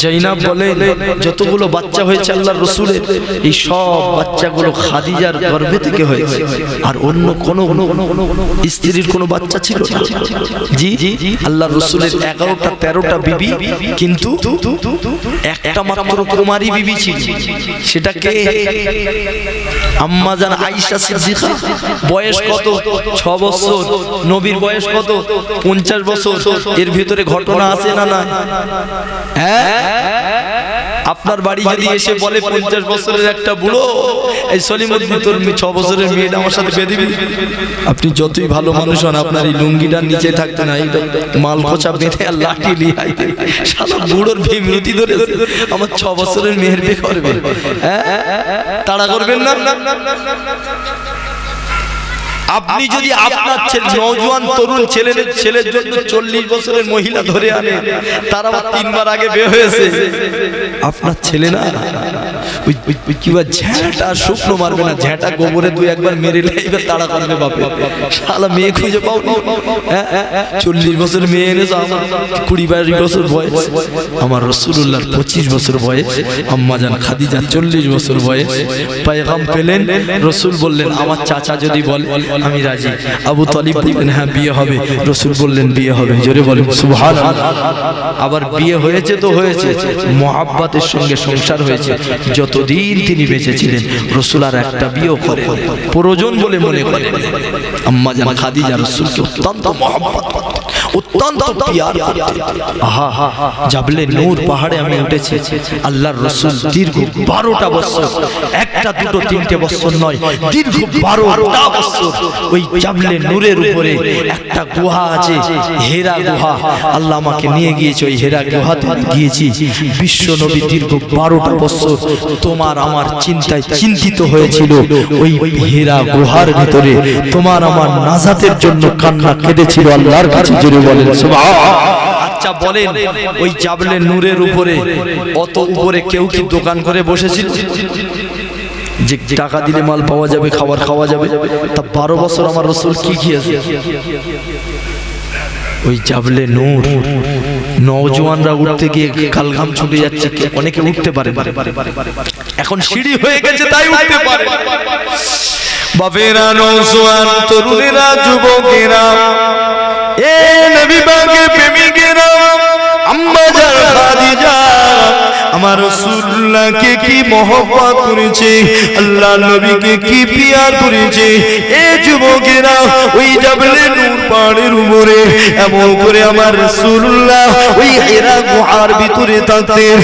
জাইনাব বলেন, যতগুলো বাচ্চা হয়েছে আল্লাহর রাসূলের, এই সব বাচ্চাগুলো খাদিজার গর্ভে থেকে হয়েছে। আর অন্য কোন স্ত্রীর কোনো বাচ্চা ছিল না। জি, আল্লাহর রাসূলের 11-13টা বিবি, কিন্তু একটা মাত্র কুমারী বিবি ছিল। সেটাকে আম্মা জান আয়েশা সিদ্দিকা। বয়স কত? 6 বছর। নবীর বয়স কত? 50 বছর। এর ভিতরে ঘটনা আছে না? আপনার বাড়ি যদি এসে বলে 50 বছরের একটা বুড়ো, এই সলিমুদ্দিন তোর 6 বছরের মেয়েটা আমার সাথে বেঁধে দিবি, আপনি যতই ভালো মানুষ হন আপনার এই লুঙ্গিটার নিচে থাকতে না, এই মাল খোঁচা বেঁধে আর লাঠি নিয়ে আইতে, সারা বুড়োর বিমৃতি ধরে আমার 6 বছরের মেয়ের বিয়ে করবে। তাড়া করবেন না। আপনি যদি আপনার নওজোয়ান তরুণ ছেলের জন্য 40 বছরের মহিলা ধরে আনেন, তার আবার 3 বার আগে বিয়ে হয়েছে, আপনার ছেলে না কিবা ঝ্যাঁটা শুকনো মারবে না, ঝ্যাঁটা গোবরে 2-1 মেরে লাইবে, তাড়া করবে বাপে, শালা মেয়ে খুঁজে পাও না। 40 বছর মেয়ে এনেছো, আমার 20-22 বছর বয়স, আমার রাসূলুল্লাহর 25 বছর বয়স, আম্মা জান খাদিজা 40 বছর বয়স। পয়গাম পেলেন, রাসূল বললেন আমার চাচা যদি বলে আমি রাজি। আবু তালিব বললেন হ্যাঁ বিয়ে হবে। রাসূল বললেন বিয়ে হবে। জোরে বলেন সুবহানাল্লাহ। আবার বিয়ে হয়েছে তো হয়েছে, মুহাব্বতের সঙ্গে সংসার হয়েছে। যতদিন তিনি বেঁচে ছিলেন রাসূল আর একটা বিয়ে করেন প্রয়োজন বলে মনে করেন। আম্মা জান খাদিজা রাসূলকে অত্যন্ত মুহাব্বত করতেন, অত্যন্ত প্যার করতেন। আহা, জাবলে নূর পাহাড়ে আমি উঠেছি, আল্লাহর রাসূল দীর্ঘ 12টা বছর, 1টা 2টো 3টে বছর নয়, দীর্ঘ 12টা বছর ওই জাবলে নূরের উপরে একটা গুহা আছে, হেরা গুহা। আল্লাহ আমাকে নিয়ে গিয়েছে ওই হেরা গুহাতে গিয়েছি। বিশ্ব নবী দীর্ঘ 12টা বছর তোমার আমার চিন্তায় চিন্তিত হয়েছিল। ওই হেরা গুহার ভিতরে তোমার আমার নাজাতের জন্য কান্না কেঁদেছিল আল্লাহর কাছে। জোরে বলেন সুবহানাল্লাহ। আচ্ছা বলেন, ওই জাবলে নূরের উপরে অত উপরে কেউ কি দোকান করে বসেছিল যে টাকা দিলে মাল পাওয়া যাবে, খাবার খাওয়া যাবে? তা 12 বছর আমার রাসূল কি খেয়েছে? ওই জাবলে নূর, নওজোয়ানরা উঠতে গিয়ে কালঘাম ছুটে যাচ্ছে, অনেকে উঠতে পারে, এখন সিঁড়ি হয়ে গেছে তাই উঠতে পারে। বাবেরা, নওজোয়ান তরুণেরা, যুবকেরা, এ নবী পাকের প্রেমিকেরা, আম্মা জান খাদিজা আমার রাসূলুল্লাহকে কি মহব্বত করেছে, আল্লাহ নবীকে কি প্যার করেছে। এ যুবকেরা, ওই জাবলে নূর পাহাড়ের উপরে এমন করে আমার রাসূলুল্লাহ ওই হেরা গুহার ভিতরে থাকতেন।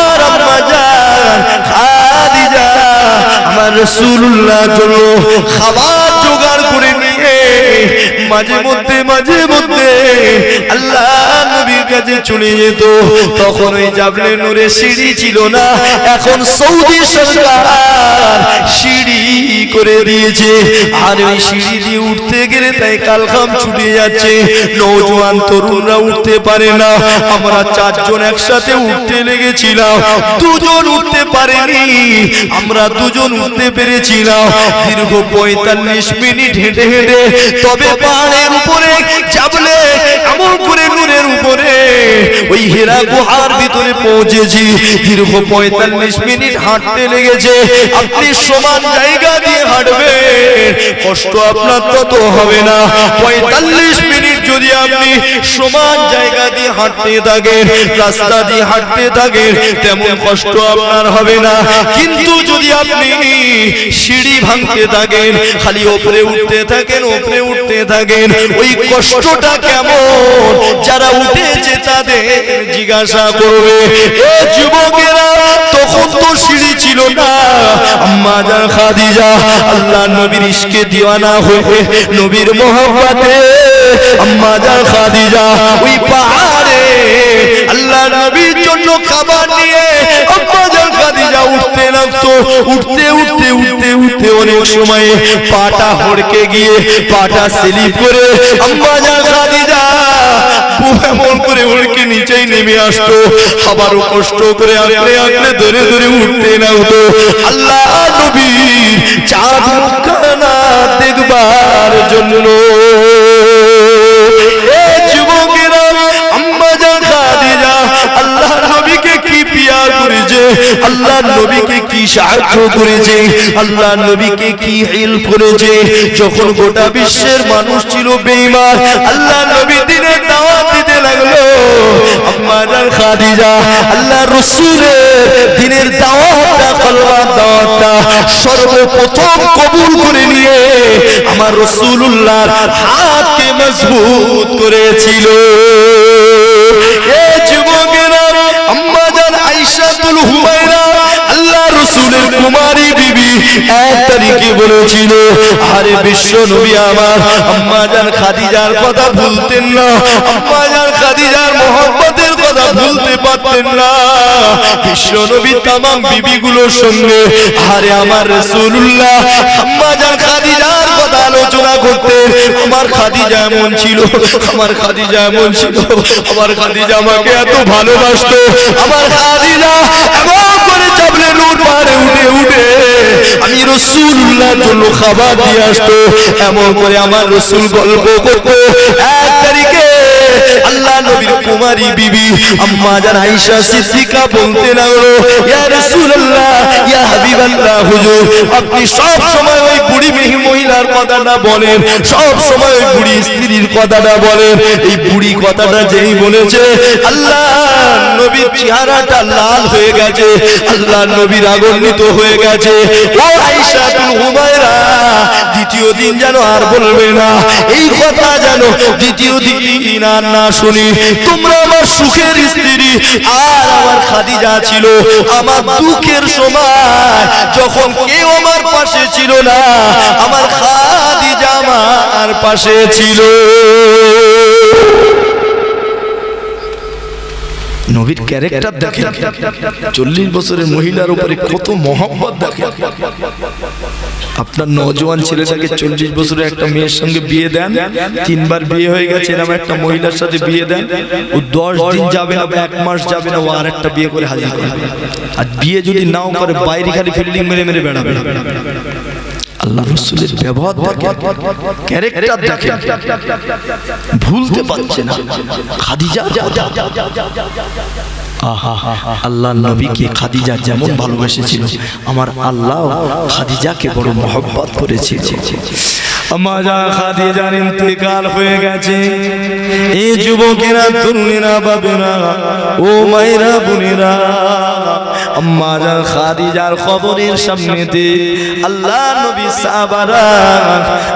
আর আম্মা জান খাদিজা আমার রাসূলুল্লাহর জন্য খাবার জোগাড় করে নিয়ে মাঝে মধ্যে আল্লাহ নবীর কাছে চলে যেত। তখন ওই জাবলে নূরে সিঁড়ি ছিল না, এখন সৌদি সরকার সিঁড়ি করে দিয়েছে। আর ওই সিঁড়ি দিয়ে উঠতে গেলে তাই কালঘাম ছুটে যাচ্ছে, নওজোয়ান তরুণরা উঠতে পারে না। আমরা 4 জন একসাথে উঠতে লেগেছিলাম, 2 জন উঠতে পারেনি, আমরা 2 জন উঠতে পেরেছিলাম। দীর্ঘ 45 মিনিট হেঁটে হেঁটে তবে পাহাড়ের উপরে জাবলে এমন করে নূরের উপরে ওই হেরা গুহার ভিতরে পৌঁছেছি। দীর্ঘ 45 মিনিট হাঁটতে লেগেছে। আপনি সমান জায়গা দিয়ে হাঁটবেন, কষ্ট আপনার তত হবে না। 45 মিনিট যদি আপনি সমান জায়গা দিয়ে হাঁটতে থাকেন, রাস্তা দিয়ে হাঁটতে থাকেন, তেমন কষ্ট আপনার হবে না। কিন্তু যদি আপনি সিঁড়ি ভাঙতে থাকেন, খালি উপরে উঠতে থাকেন, উপরে উঠতে থাকেন, ওই কষ্টটা কেমন যারা উঠেছে তাদের জিজ্ঞাসা করবে। এ যুবকেরা, তখন তো সিঁড়ি ছিল না। আম্মা জান খাদিজা আল্লাহ নবীর ইশকে দিওয়ানা হয়ে, নবীর মোহাব্বতে আম্মা জান খাদিজা ওই পাহাড়ে আল্লাহ নবীর জন্য খাবার নিয়ে আম্মা জান খাদিজা উঠতে লাগতো। উঠতে উঠতে উঠতে উঠতে অনেক সময় পাটা হড়কে গিয়ে পাটা স্লিপ করে আম্মা জান খাদিজা আব্বু এমন করে উড়কে নিচেই নেমে আসতো, আবারও কষ্ট করে আঁকড়ে আঁকড়ে ধরে ধরে উঠতে না হতো আল্লাহ নবী চাঁদ মুখখানা দেখবার জন্য। যুবকেরা, আম্মা জান খাদিজা আল্লাহ নবীকে কি পিয়ার করেছে, আল্লাহ নবীকে কি সাহায্য করেছে, আল্লাহ নবীকে কি হেল্প করেছে। যখন গোটা বিশ্বের মানুষ ছিল বেঈমান, আল্লাহ নবী দিনের দাওয়াত দিতে লাগলো, আম্মা জান খাদিজা আল্লাহ রাসূলের দিনের দাওয়াতটা, কলমার দাওয়াতটা সর্বপ্রথম কবুল করে নিয়ে আমার রাসূলুল্লাহর হাতকে মজবুত করেছিল। এই যুবকেরা, আম্মা জান আয়েশাতুল হুমায়রা আল্লাহ রাসূলের কুমারী বিবি 1 তারিখে বলেছিল, আরে বিশ্ব নবী আমার আম্মা জান খাদিজার কথা ভুলতেন না, আম্মা জান খাদিজার মহব্বতের কথা ভুলতে পারতেন না। বিশ্ব নবী तमाम বিবিগুলোর সঙ্গে আরে আমার রাসূলুল্লাহ আম্মা জান খাদিজার কথা আলোচনা করতেন। আমার খাদিজা এমন ছিল, আমার খাদিজা এমন ছিল, আমার খাদিজা আমাকে এত ভালোবাসতো, আমার খাদিজা এমন করে চাবলে নূর পারে উঠে উঠে আমি রাসূলুল্লাহর জন্য খাবার দিয়ে আসতো। এমন করে আমার রাসূল গল্প করতো। 1 তারিখে আল্লাহ নবীর কুমারী বিবি আম্মা জান আয়েশা সিদ্দিকা বলতে লাগলো, ইয়া রাসূলুল্লাহ, ইয়া হাবিবাল্লাহ, হুজুর আপনি সব সময় ওই বুড়ি মহিলার কথাটা বলেন, সব সময় ওই বুড়ি স্ত্রীর কথাটা বলেন। এই বুড়ি কথাটা যেই বলেছে আল্লাহ নবীর চেহারাটা লাল হয়ে গেছে, আল্লাহ নবী রাগান্বিত হয়ে গেছে। ও আয়েশাতুল হুমায়রা, দ্বিতীয় দিন যেন আর বলবে না এই কথা, যেন দ্বিতীয় দিন আর না শুনি। তোমরা আমার সুখের স্ত্রী, আর আমার খাদিজা ছিল আমার দুঃখের সময়, যখন কেউ আমার পাশে ছিল না, আমার খাদিজা আমার পাশে ছিল। নবীর ক্যারেক্টার দেখেন, 40 বছরের মহিলার উপরে কত মহব্বত দেখেন। আপনার নওজোয়ান ছেলেটাকে 40 বছরের একটা মেয়ের সঙ্গে বিয়ে দেন, 3 বার বিয়ে হয়ে গেছে এরকম একটা মহিলার সাথে বিয়ে দেন, ও 10 দিন যাবে না, 1 মাস যাবে না, ও আর একটা বিয়ে করে হাজির করবে। আর বিয়ে যদি নাও করে বাইরে খালি ফিল্ডিং মেরে মেরে বেড়াবে। আল্লাহ রাসূলের ব্যবহার দেখেন, ক্যারেক্টার দেখেন, ভুলতে পারছে না খাদিজা। আল্লাহ নবীকে খাদিজা যেমন ভালোবেসেছিল, আমার আল্লাহ খাদিজাকে বড় মহব্বত করেছিল। আম্মা জান খাদিজার ইন্তেকাল হয়ে গেছে। এই যুবকেরা, তরুণীরা, বাবেরা, ও মায়েরা, বোনেরা, আম্মা জান খাদিজার কবরের সামনেতে আল্লাহ নবী সাহাবারা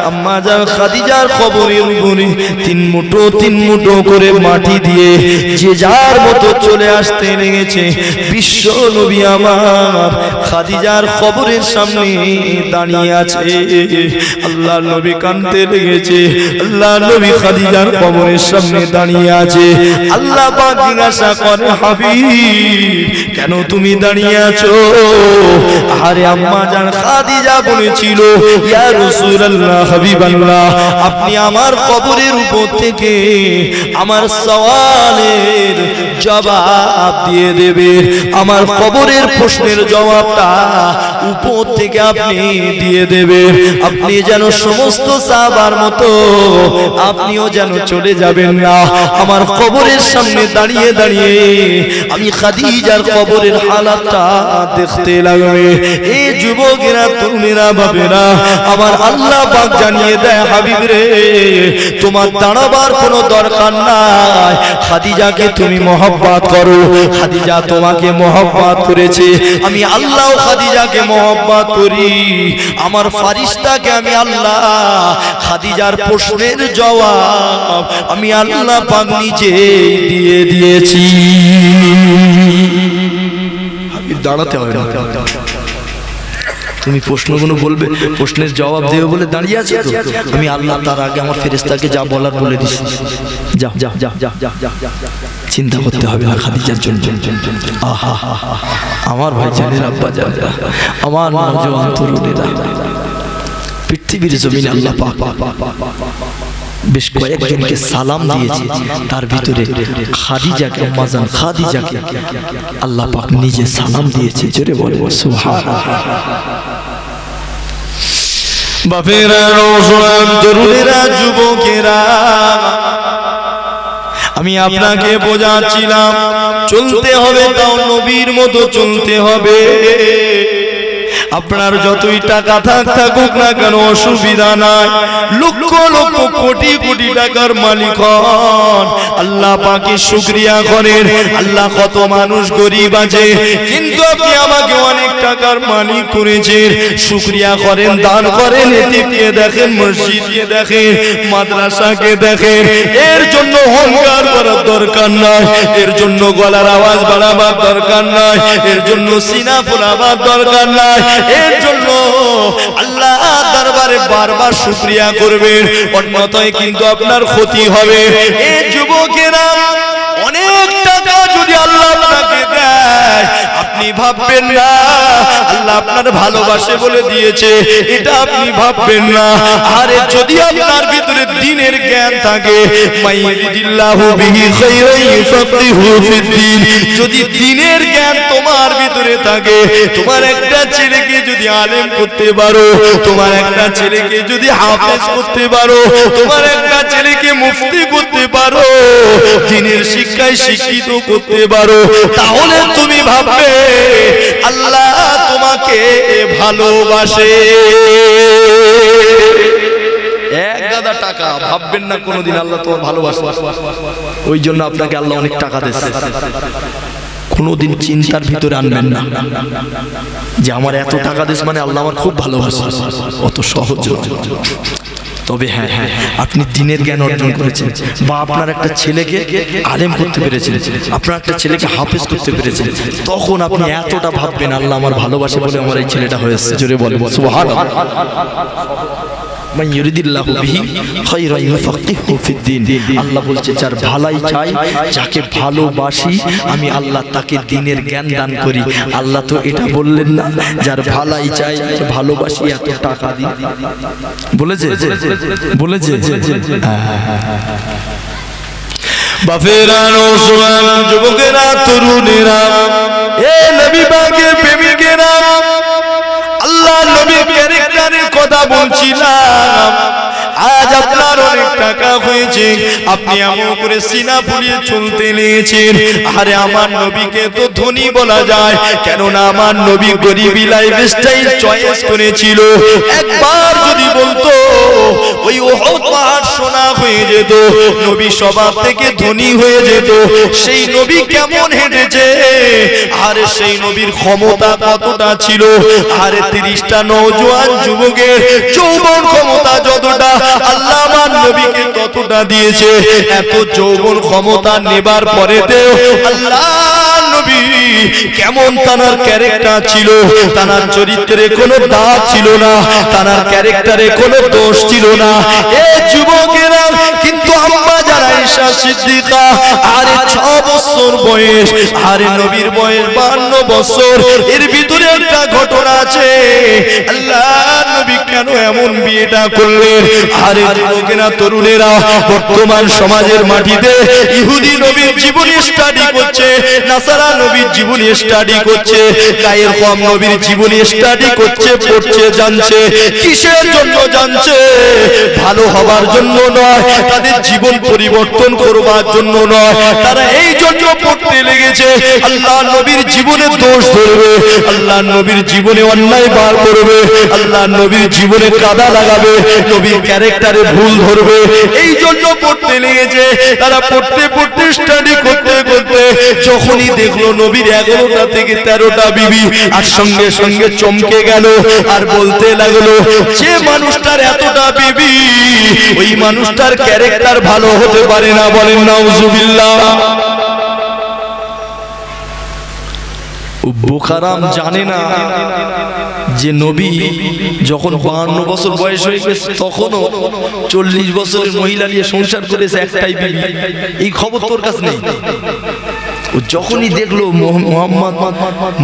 আম্মা জান খাদিজার কবরের উপরে 3 মুঠো করে মাটি দিয়ে যে যার মতো চলে আসতে লেগেছে। বিশ্ব নবী আমার খাদিজার কবরের সামনে দাঁড়িয়ে আছে। আল্লাহ নবী কাঁদতে লেগেছে, আল্লাহ নবী খাদিজার কবরের সামনে দাঁড়িয়ে আছে। আল্লাহ পাক জিজ্ঞাসা করে, হাবিব কেন তুমি দাঁড়িয়ে আছো? আরে আম্মা জান খাদিজা বলেছিল, ইয়া রাসূলুল্লাহ, হাবিবাল্লাহ, আপনি আমার কবরের উপর থেকে আমার সওয়ালের জবাব দিয়ে দেবেন, আমার কবরের প্রশ্নের জবাবটা উপর থেকে আপনি দিয়ে দেবেন। আপনি যেন সমস্ত সাহাবার মতো আপনিও যেন চলে যাবেন না। আমার কবরের সামনে দাঁড়িয়ে দাঁড়িয়ে আমি খাদিজার কবরের হালাতটা দেখতে লাগবে। এই যুবকেরা, তরুণীরা, বাবেরা, আমার আল্লাহ পাক জানিয়ে দেয়, হাবিব রে, তোমার দাঁড়াবার কোনো দরকার নাই। খাদিজাকে তুমি মহব্বত করো, খাদিজা তোমাকে মহব্বত করেছে, আমি আল্লাহ খাদিজাকে মহব্বত করি। আমার ফারিস্তাকে আমি আল্লাহ খাদিজার প্রশ্নের জবাব আমি আল্লাহ পাক নিজে দিয়ে দিয়েছি। দাঁড়াতে হবে না, তুমি প্রশ্নগুলো বলবে, প্রশ্নের জবাব দেবে বলে দাঁড়িয়ে আছে তো, আমি আল্লাহ তার আগে আমার ফেরেশতাকে যা বলার বলে দিছি। যা যা যা যা যা যা, চিন্তা করতে হবে না খাদিজার জন্য। আহা আমার ভাই জানেন, আব্বা জানেন, আমার নওজোয়ান তরুণীরা, পৃথিবীর জমিনে আল্লাহ পাক 1 মিনিট বেশ কয়েকজনকে সালাম দিয়েছে, তার ভিতরে খাদিজাকে, আম্মাজান খাদিজাকে আল্লাহ পাক নিজে সালাম দিয়েছে। জোরে বলে সুবহানাল্লাহ। বাপেরা, নওজোয়ান, তরুণেরা, যুবকেরা, আমি আপনাকে বোঝাচ্ছিলাম চলতে হবে, তাও নবীর মতো চলতে হবে। আপনার যতই টাকা থাকুক না কেন অসুবিধা নাই, লক্ষ লক্ষ কোটি কোটি টাকার মালিক হন, আল্লাহ পাকের শুকরিয়া করেন। আল্লাহ কত মানুষ গরিব আছে, কিন্তু আপনি আমাকে অনেক টাকার মালিক করেছেন, শুকরিয়া করেন, দান করেন। এতিমকে দেখেন, মসজিদকে দেখেন, মাদ্রাসাকে দেখেন। এর জন্য অহংকার করার দরকার নাই, এর জন্য গলার আওয়াজ বাড়াবার দরকার নাই, এর জন্য সিনা ফোলাবার দরকার নাই। এর জন্য আল্লাহ দরবারে বারবার শুকরিয়া করবেন, অন্যথায় কিন্তু আপনার ক্ষতি হবে। এই যুবকেরা, অনেক টাকা যদি আল্লাহ আপনাকে দেয়, আপনি ভাববেন না আল্লাহ আপনার ভালোবাসে বলে দিয়েছে, এটা আপনি ভাববেন না। আরে যদি আপনার ভিতরে দ্বীনের জ্ঞান থাকে, মাইয়ুরিদিল্লাহু বিহি খায়রান ইউফাক্কিহু ফিদ্দীন, যদি দ্বীনের জ্ঞান তোমার ভিতরে থাকে, তোমার একটা ছেলেকে যদি আলেম করতে পারো, তোমার একটা ছেলেকে যদি হাফেজ করতে পারো, তোমার একটা ছেলেকে মুফতি করতে পারো, দ্বীনের শিক্ষায় শিক্ষিত করতে পারো, তাহলে তুমি ভাববে আল্লাহ তোমাকে ভালোবাসে। এক গাদা টাকা, ভাববেন না কোনোদিন আল্লাহ তোমার ভালোবাসে। ওই জন্য আপনাকে আল্লাহ অনেক টাকা দিয়েছে। কোনোদিন চিন্তার ভিতরে আনবেন না যে আমার এত টাকা দিস মানে আল্লাহ আমার খুব ভালোবাসে, অত সহজ। তবে হ্যাঁ, আপনি দ্বীনের জ্ঞান অর্জন করেছেন, বা আপনার একটা ছেলেকে আলেম করতে পেরেছেন, আপনার একটা ছেলেকে হাফেজ করতে পেরেছেন, তখন আপনি এতটা ভাববেন আল্লাহ আমার ভালোবাসে বলে আমার এই ছেলেটা হয়েছে। জোরে বলেন সুবহানাল্লাহ। মাইয়ুরিদিল্লাহু বিহি খায়রান ইউফাক্কিহু ফিদ্দীন, আল্লাহ বলছে যার ভালাই চাই, যাকে ভালোবাসি আমি আল্লাহ তাকে দ্বীনের জ্ঞান দান করি। আল্লাহ তো এটা বললেন না যার ভালাই চাই, ভালোবাসি, এত টাকা দিই বলেছে? বাফেরা, নওজোয়ান, যুবকেরা, তরুণেরা, এ নবী পাকের প্রেমিকেরা, আল্লাহ নবীর ক্যারেক্টারের কথা বলছিলাম। আজ আপনার অনেক টাকা হয়েছে, আপনি এমন করে সিনা ফুলিয়ে চলতে নিয়েছেন। আরে আমার নবীকে তো ধনী বলা যায়, কেননা আমার নবী গরিবী লাইফস্টাইল চয়েস করেছিল। একবার যদি বলতো ওই উহুদ পাহাড় সোনা হয়ে যেত, নবী সবার থেকে ধনী হয়ে যেত। সেই নবী কেমন হেঁটেছে, আরে সেই নবীর ক্ষমতা কতটা ছিল। আরে 30টা নওজোয়ান যুবকের যৌবন ক্ষমতা যতটা, আল্লাহ আমার নবীকে ততটা দিয়েছে। এত যৌবন ক্ষমতা নেবার পরেতেও আল্লাহ নবী কেমন তার ক্যারেক্টার ছিল, তার চরিত্রে কোনো দাগ ছিল না, তার ক্যারেক্টারে কোনো দোষ ছিল না। এই যুবকেরা কিন্তু আম্মা যারা আয়েশা সিদ্দিকা, আরে 6 বছর বয়স, আরে নবীর বয়স 52 বছর। এর ভিতরে একটা ঘটনা আছে, আল্লাহ নবী কেন এমন বিয়েটা করলেন? আরে যুবকেরা, তরুণেরা, বর্তমান সমাজের মাটিতে ইহুদি নবীর জীবনী স্টাডি করছে, নাসারা নবীর জীবনী স্টাডি করছে, গায়ের কম নবীর জীবনী স্টাডি করছে, পড়ছে, জানছে। কিসের জন্য জানছে? ভালো হবার জন্য নয়, তাদের জীবন পরিবর্তন করবার জন্য নয়, তারা এই জন্য পড়তে লেগেছে আল্লাহ নবীর জীবনে দোষ ধরবে, আল্লাহ নবীর জীবনে অন্যায় বার করবে, আল্লাহ নবীর জীবনে কাদা লাগাবে, নবীর ক্যারেক্টারে ভুল ধরবে। এই জন্য পড়তে লেগেছে। তারা পড়তে পড়তে স্টাডি করতে করতে যখনই দেখলো নবীর 11টা থেকে 13টা বিবি, আর সঙ্গে সঙ্গে চমকে গেল, আর বলতে লাগলো যে মানুষটার এতটা বিবি, ওই মানুষটার ক্যারেক্টার ভালো হতে পারে না। বলেন নাউজুবিল্লাহ। বোকারাম জানে না যে নবী যখন 52 বছর বয়স হয়ে গেছে তখনও 40 বছরের মহিলা নিয়ে সংসার করেছে একটাই বিবি। এই খবর তোর কাছে নেই। যখনই দেখলো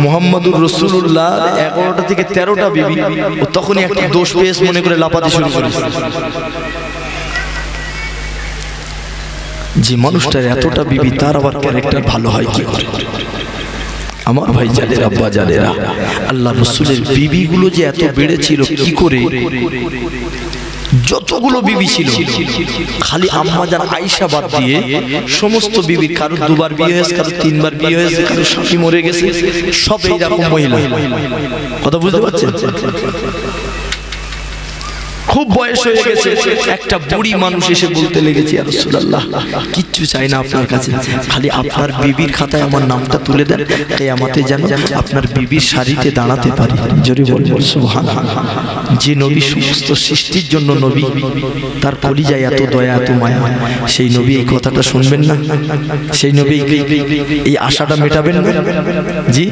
মুহাম্মাদুর রাসূলুল্লাহ 11টা থেকে 13টা বিবি, তখনই একটা দোষ পেশ মনে করে লাপাতে শুরু করেছে। যে মানুষটার এতটা বিবি তার আবার ক্যারেক্টার ভালো হয় কি করে? আমার ভাই জানেরা, আব্বা জানেরা, আল্লাহ রসুলের বিবিগুলো যে এত বেড়েছিল কি করে? যতগুলো বিবি ছিল খালি আম্মা জান আয়েশা বাদ দিয়ে সমস্ত বিবি, কারো দুবার বিয়ে হয়েছে, কারো তিনবার বিয়ে হয়েছে, কারো স্বামী মরে গেছে, সব এইরকম মহিলা। কথা বুঝতে পারছেন? খুব বয়স হয়ে গেছে, একটা বুড়ি মানুষ এসে বলতে লেগেছে, ইয়া রাসূলুল্লাহ কিচ্ছু চাই না আপনার কাছে, খালি আপনার বিবির খাতায় আমার নামটা তুলে দেন, কিয়ামতে যেন আপনার বিবির সারিতে দাঁড়াতে পারি। জোরে বলুন সুবহানাল্লাহ। যে নবী সমস্ত সৃষ্টির জন্য নবী, তার কলিজায় এত দয়া এত মায়া, সেই নবী এই কথাটা শুনবেন না? সেই নবী এই আশাটা মেটাবেন না? জি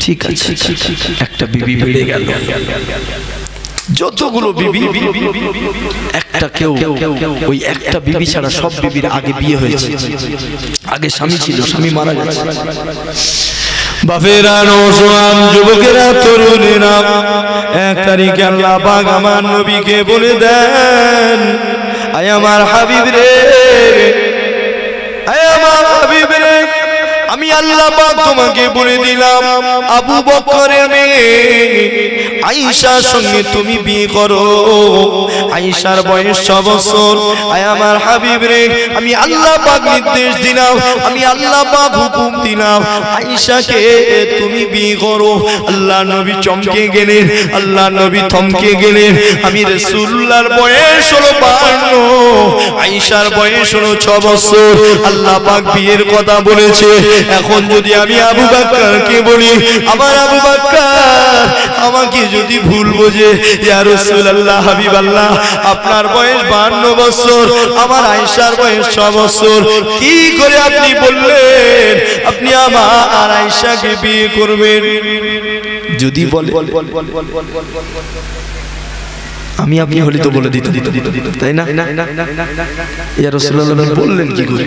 ঠিক আছে। একটা বিবি বেড়ে গেল, যতগুলো বিবি একটা কেউ ওই একটা বিবি ছাড়া সব বিবির আগে বিয়ে হয়েছে, আগে স্বামী ছিল, স্বামী মারা গেছে। বাপেরা, নওজোয়ান যুবকেরা, তরুণেরা, এক তারিখে আল্লাহ পাক আমার নবীকে বলে দেন, আয় আমার হাবিব রে, আয় আমার হাবিব রে, আমি আল্লাহ পাক তোমাকে বলে দিলাম আবু বকরের মেয়ে আয়েশার সঙ্গে তুমি বিয়ে করো। আয়েশার বয়স 6 বছর। আয় আমার হাবিব রে, আমি আল্লাহ পাক নির্দেশ দিলাম, আমি আল্লাহ পাক হুকুম দিলাম, আয়েশাকে তুমি বিয়ে করো। আল্লাহ নবী চমকে গেলেন, আল্লাহ নবী থমকে গেলেন। আমি রাসূলুল্লাহর বয়স হলো 52, আয়েশার বয়স হলো 6 বছর। আল্লাহ পাক বিয়ের কথা বলেছে। এখন যদি আমি আবু বকরকে বলি, আমার আবু বকর আমাকে যদি ভুল বোঝে, ইয়া রাসূলুল্লাহ হাবিবাল্লাহ আপনার বয়স 52 বছর, আমার আয়েশার বয়স 6 বছর, কি করে আপনি বললেন আপনি আমার আয়েশাকে বিয়ে করবেন? যদি বলে আমি আপনি হলে তো বলে দিত, তাই না? ইয়া রাসূলুল্লাহ বললেন কি করে?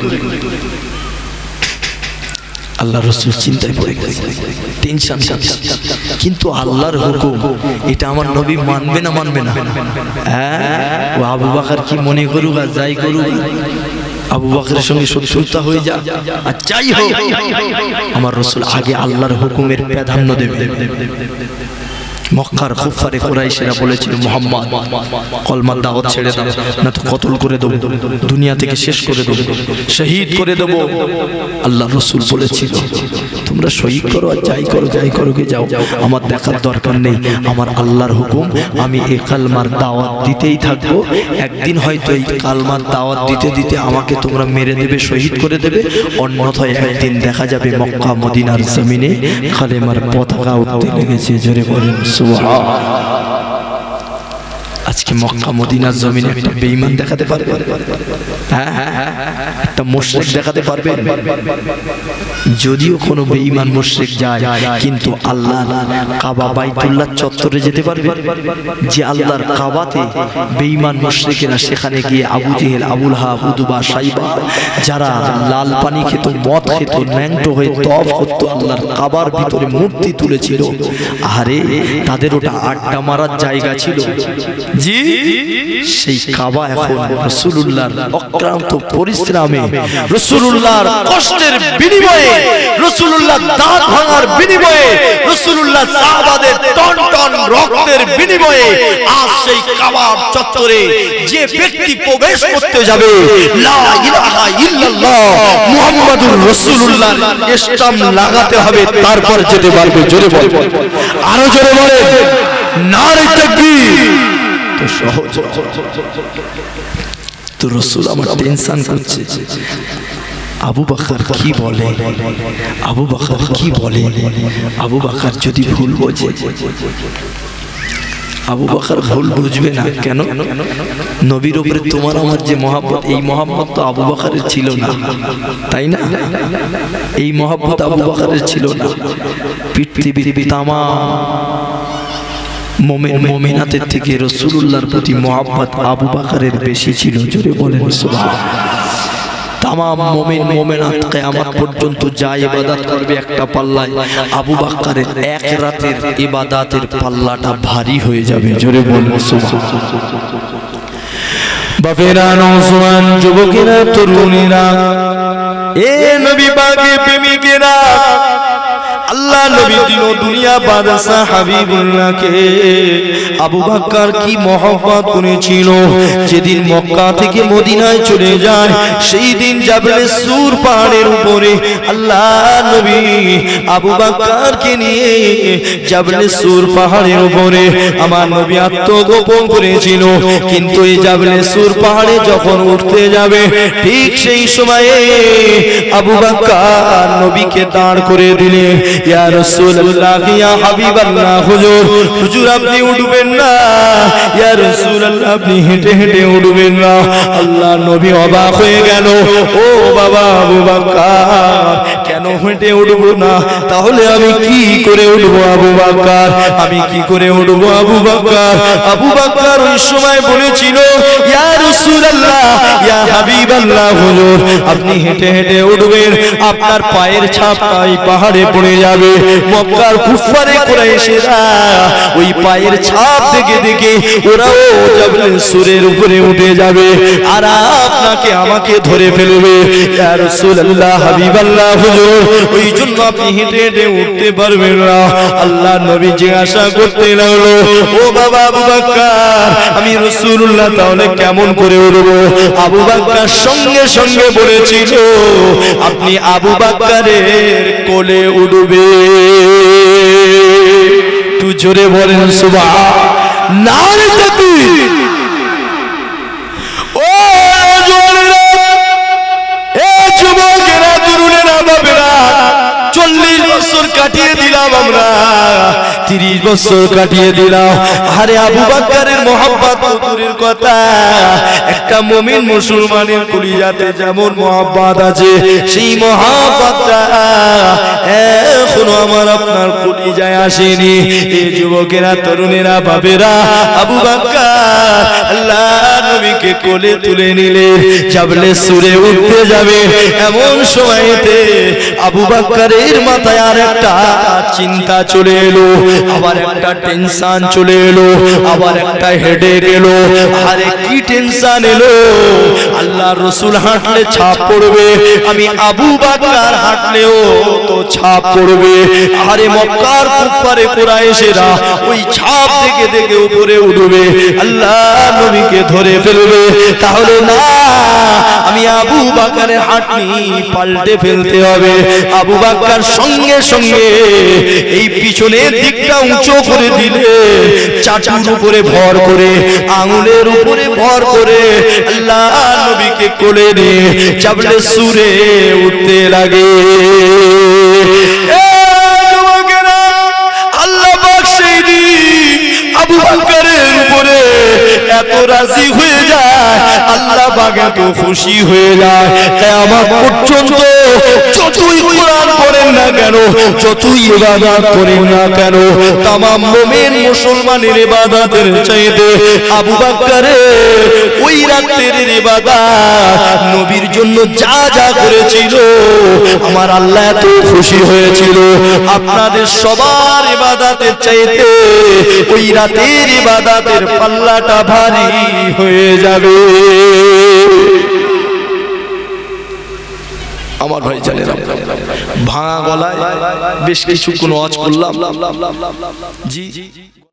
আল্লাহ রসুল চিন্তায় পড়ে গেছে, টেনশন। কিন্তু আল্লাহর হুকুম, এটা আমার নবী মানবে না মানবে না? ও আবু বকর কি মনে করুক আর যাই করুক, আবু বকরের সঙ্গে শত্রুতা হয়ে যা আর যাই হোক, আমার রসুল আগে আল্লাহর হুকুমের প্রাধান্য দেবে। মক্কার কুফারে কুরাইশেরা বলেছিল, মুহাম্মদ কলমার দাওয়াত ছেড়ে দাও, না তো কতল করে দেব, দুনিয়া থেকে শেষ করে দেব, শহীদ করে দেব। আল্লাহ রসুল বলেছিল, তোমরা শহীদ করো আর যাই করো, যাই করো গে যাও, আমার দেখার দরকার নেই, আমার আল্লাহর হুকুম, আমি এই কালমার দাওয়াত দিতেই থাকবো। একদিন হয়তো এই কালমার দাওয়াত দিতে দিতে আমাকে তোমরা মেরে দেবে, শহীদ করে দেবে, অন্যথায় একদিন দেখা যাবে মক্কা মদিনার জমিনে কালেমার পতাকা উঠতে লেগেছে। জোরে বলেন সুবহানাল্লাহ। আজকে মক্কা মদিনার জমিনে একটা বেঈমান দেখাতে পারবে? হ্যাঁ, একটা মুশরিক দেখাতে পারবে? যদিও কোনো বেঈমান মুশরিক যায়, কিন্তু আল্লাহ কাবা বাইতুল্লাহ চত্বরে যেতে পারবে? যে আল্লাহর কাবাতে বেঈমান মুশরিকেরা সেখানে গিয়ে আবু জেহেল, আবুল হাব, উতবা, সাইবা, যারা লাল পানি খেত, মদ খেত, ন্যাংটো হয়ে তওয়াফ করত, আল্লাহর কাবার ভিতরে মূর্তি তুলেছিল, আরে তাদের ওটা আড্ডা মারার জায়গা ছিল। জি, সেই কাবা এখন রাসূলুল্লাহর অক্লান্ত পরিশ্রমে, রাসূলুল্লাহর কষ্টের বিনিময়ে, রাসূলুল্লাহর দাঁত ভাঙার বিনিময়ে, রাসূলুল্লাহ সাহাবাদের টন টন রক্তের বিনিময়ে আজ সেই কাবার চত্বরে যে ব্যক্তি প্রবেশ করতে যাবে, লা ইলাহা ইল্লাল্লাহ মুহাম্মাদুর রাসূলুল্লাহর স্টাম্প লাগাতে হবে, তারপর যেতে পারবে। জোরে বল, আরো জোরে বলে নারে তাকবীর। তো সহজ তো রাসূল আমার টেনশন করছে, আবু বকর কি বলে, আবু বকর কি বলে, আবু বকর যদি ভুল বোঝে? আবু বকর ভুল বুঝবে না কেন? নবীর উপরে তোমার আমার যে মহব্বত, এই মহব্বত তো আবু বকরের ছিল না, তাই না? এই মহব্বত আবু বকরের ছিল না। পৃথিবীর তামাম মুমিন মুমিনাতের থেকে রাসূলুল্লাহর প্রতি মহব্বত আবু বকরের বেশি ছিল। জোরে বলেন সুবহানাল্লাহ। তামাম মুমিন মুমিনাত কিয়ামত পর্যন্ত যা ইবাদত করবে একটা পাল্লায়, আবু বকরের এক রাতের ইবাদতের পাল্লাটা ভারী হয়ে যাবে। জোরে বলেন সুবহানাল্লাহ। বাপেরা, নওজোয়ান যুবকেরা, তরুণীরা, এ নবী পাকের প্রেমিকেরা, আল্লাহ নবী দিন দুনিয়া বাদশা হাবিবুল্লাহকে আবু বকর কি মহব্বত করেছিল। যেদিন মক্কা থেকে মদিনায় চলে যায় সেই দিন জাবলে সুর পাহাড়ের উপরে আল্লাহ নবী আবু বকরকে নিয়ে জাবলে সুর পাহাড়ের উপরে আমার নবী আত্মগোপন করেছিল। কিন্তু এই জাবলে সুর পাহাড়ে যখন উঠতে যাবে ঠিক সেই সময়ে আবু বকর নবীকে দাঁড় করে দিলেন। ইয়া রাসূলুল্লাহ, ইয়া হাবিবাল্লাহ, হুজুর, হুজুর আপনি উঠবেন না। ইয়া রাসূলুল্লাহ, আপনি হেঁটে হেঁটে উঠবেন না। আল্লাহ নবী অবাক হয়ে গেল। ও বাবা আবু বকর, কেন হেঁটে উঠবো না? তাহলে আমি কি করে উঠবো আবু বকর? আমি কি করে উঠবো আবু বকর? আবু বকর ওই সময় বলেছিল, ইয়া রাসূলুল্লাহ, ইয়া হাবিবাল্লাহ, হুজুর আপনি হেঁটে হেঁটে উঠবেন, আপনার পায়ের ছাপ এই পাহাড়ে পড়ে যাবে। মক্কার কুফারে কুরাইশেরা ওই পায়ের ছাপ দেখে দেখে ওরাও জাবলে সুরের উপরে উঠে যাবে আর আপনাকে আমাকে ধরে ফেলবে। ইয়া রাসূলুল্লাহ, হাবিবাল্লাহ, হুজুর ওই জন্য আপনি হেঁটে হেঁটে উঠতে পারবেন না। আল্লাহ নবী জিজ্ঞাসা করতে লাগলো, ও বাবা আবু বকর, আমি রাসূলুল্লাহ তাহলে কেমন করে উঠবো? আবু বকর সঙ্গে সঙ্গে বলেছিল, আপনি আবু বকরের কোলে উঠবে। একটু জোরে বলেন সুবহানাল্লাহ। ও জোরেরা, এ যুবকেরা, তরুণেরা, বাবেরা, 40 বছর কাটিয়ে দিলাম আমরা, 30 বছর কাটিয়ে দিলাম। আরে আবু বকরের মহব্বত দূরের কথা, একটা মুমিন মুসলমানের কলিজাতে যেমন মহব্বত আছে সেই মহব্বতটা এখনো আমার আপনার কলিজায় আসেনি। এই যুবকেরা, তরুণেরা, বাবেরা, আবু বকর আল্লাহ নবীকে কোলে তুলে নিলে জাবলে সুরে উঠতে যাবে। এমন সময়তে আবু বকরের মাথায় আর একটা চিন্তা চলে এলো, আবার একটা টেনশন চলে এলো, আবার একটা হেডেক এলো। আরে কি টেনশন এলো? আল্লাহ রসুল হাঁটলে ছাপ পড়বে, আমি আবু বকর হাঁটলেও তো ছাপ পড়বে। আরে মক্কার কুফারে কুরাইশেরা ওই ছাপ দেখে দেখে উপরে উঠবে, আল্লাহ নবীকে ধরে ফেলবে। তাহলে না, আমি আবু বকরের হাঁটনি পাল্টে ফেলতে হবে। আবু বকর সঙ্গে সঙ্গে এই পিছনের দিকটা উঁচু করে দিলে, চাটুর উপরে ভর করে, আঙুলের উপরে ভর করে আল্লাহ নবীকে কোলে নিয়ে জাবলে সুরে উঠতে লাগে। আল্লাহ পাক সেই দিন আবু বকরের উপরে এত রাজি হয়ে যায়, আল্লাহ পাক এত খুশি হয়ে যায়, কিয়ামত পর্যন্ত যতই কোরআন পড়েন না কেন, যতই ইবাদত করেন না কেন, तमाम মুমিন মুসলমানের ইবাদতের চাইতে আবু বকরের ওই রাতের ইবাদত নবীর জন্য যা যা করেছিল আমার আল্লাহ এত খুশি হয়েছিল। আপনাদের সবার ইবাদতের চাইতে ওই রাতের ইবাদতের পাল্লাটা ভারী হয়ে যাবে। আমার ভাই জানেন, ভাঙা গলায় বেশ কিছুক্ষণ ওয়াজ করলাম। জি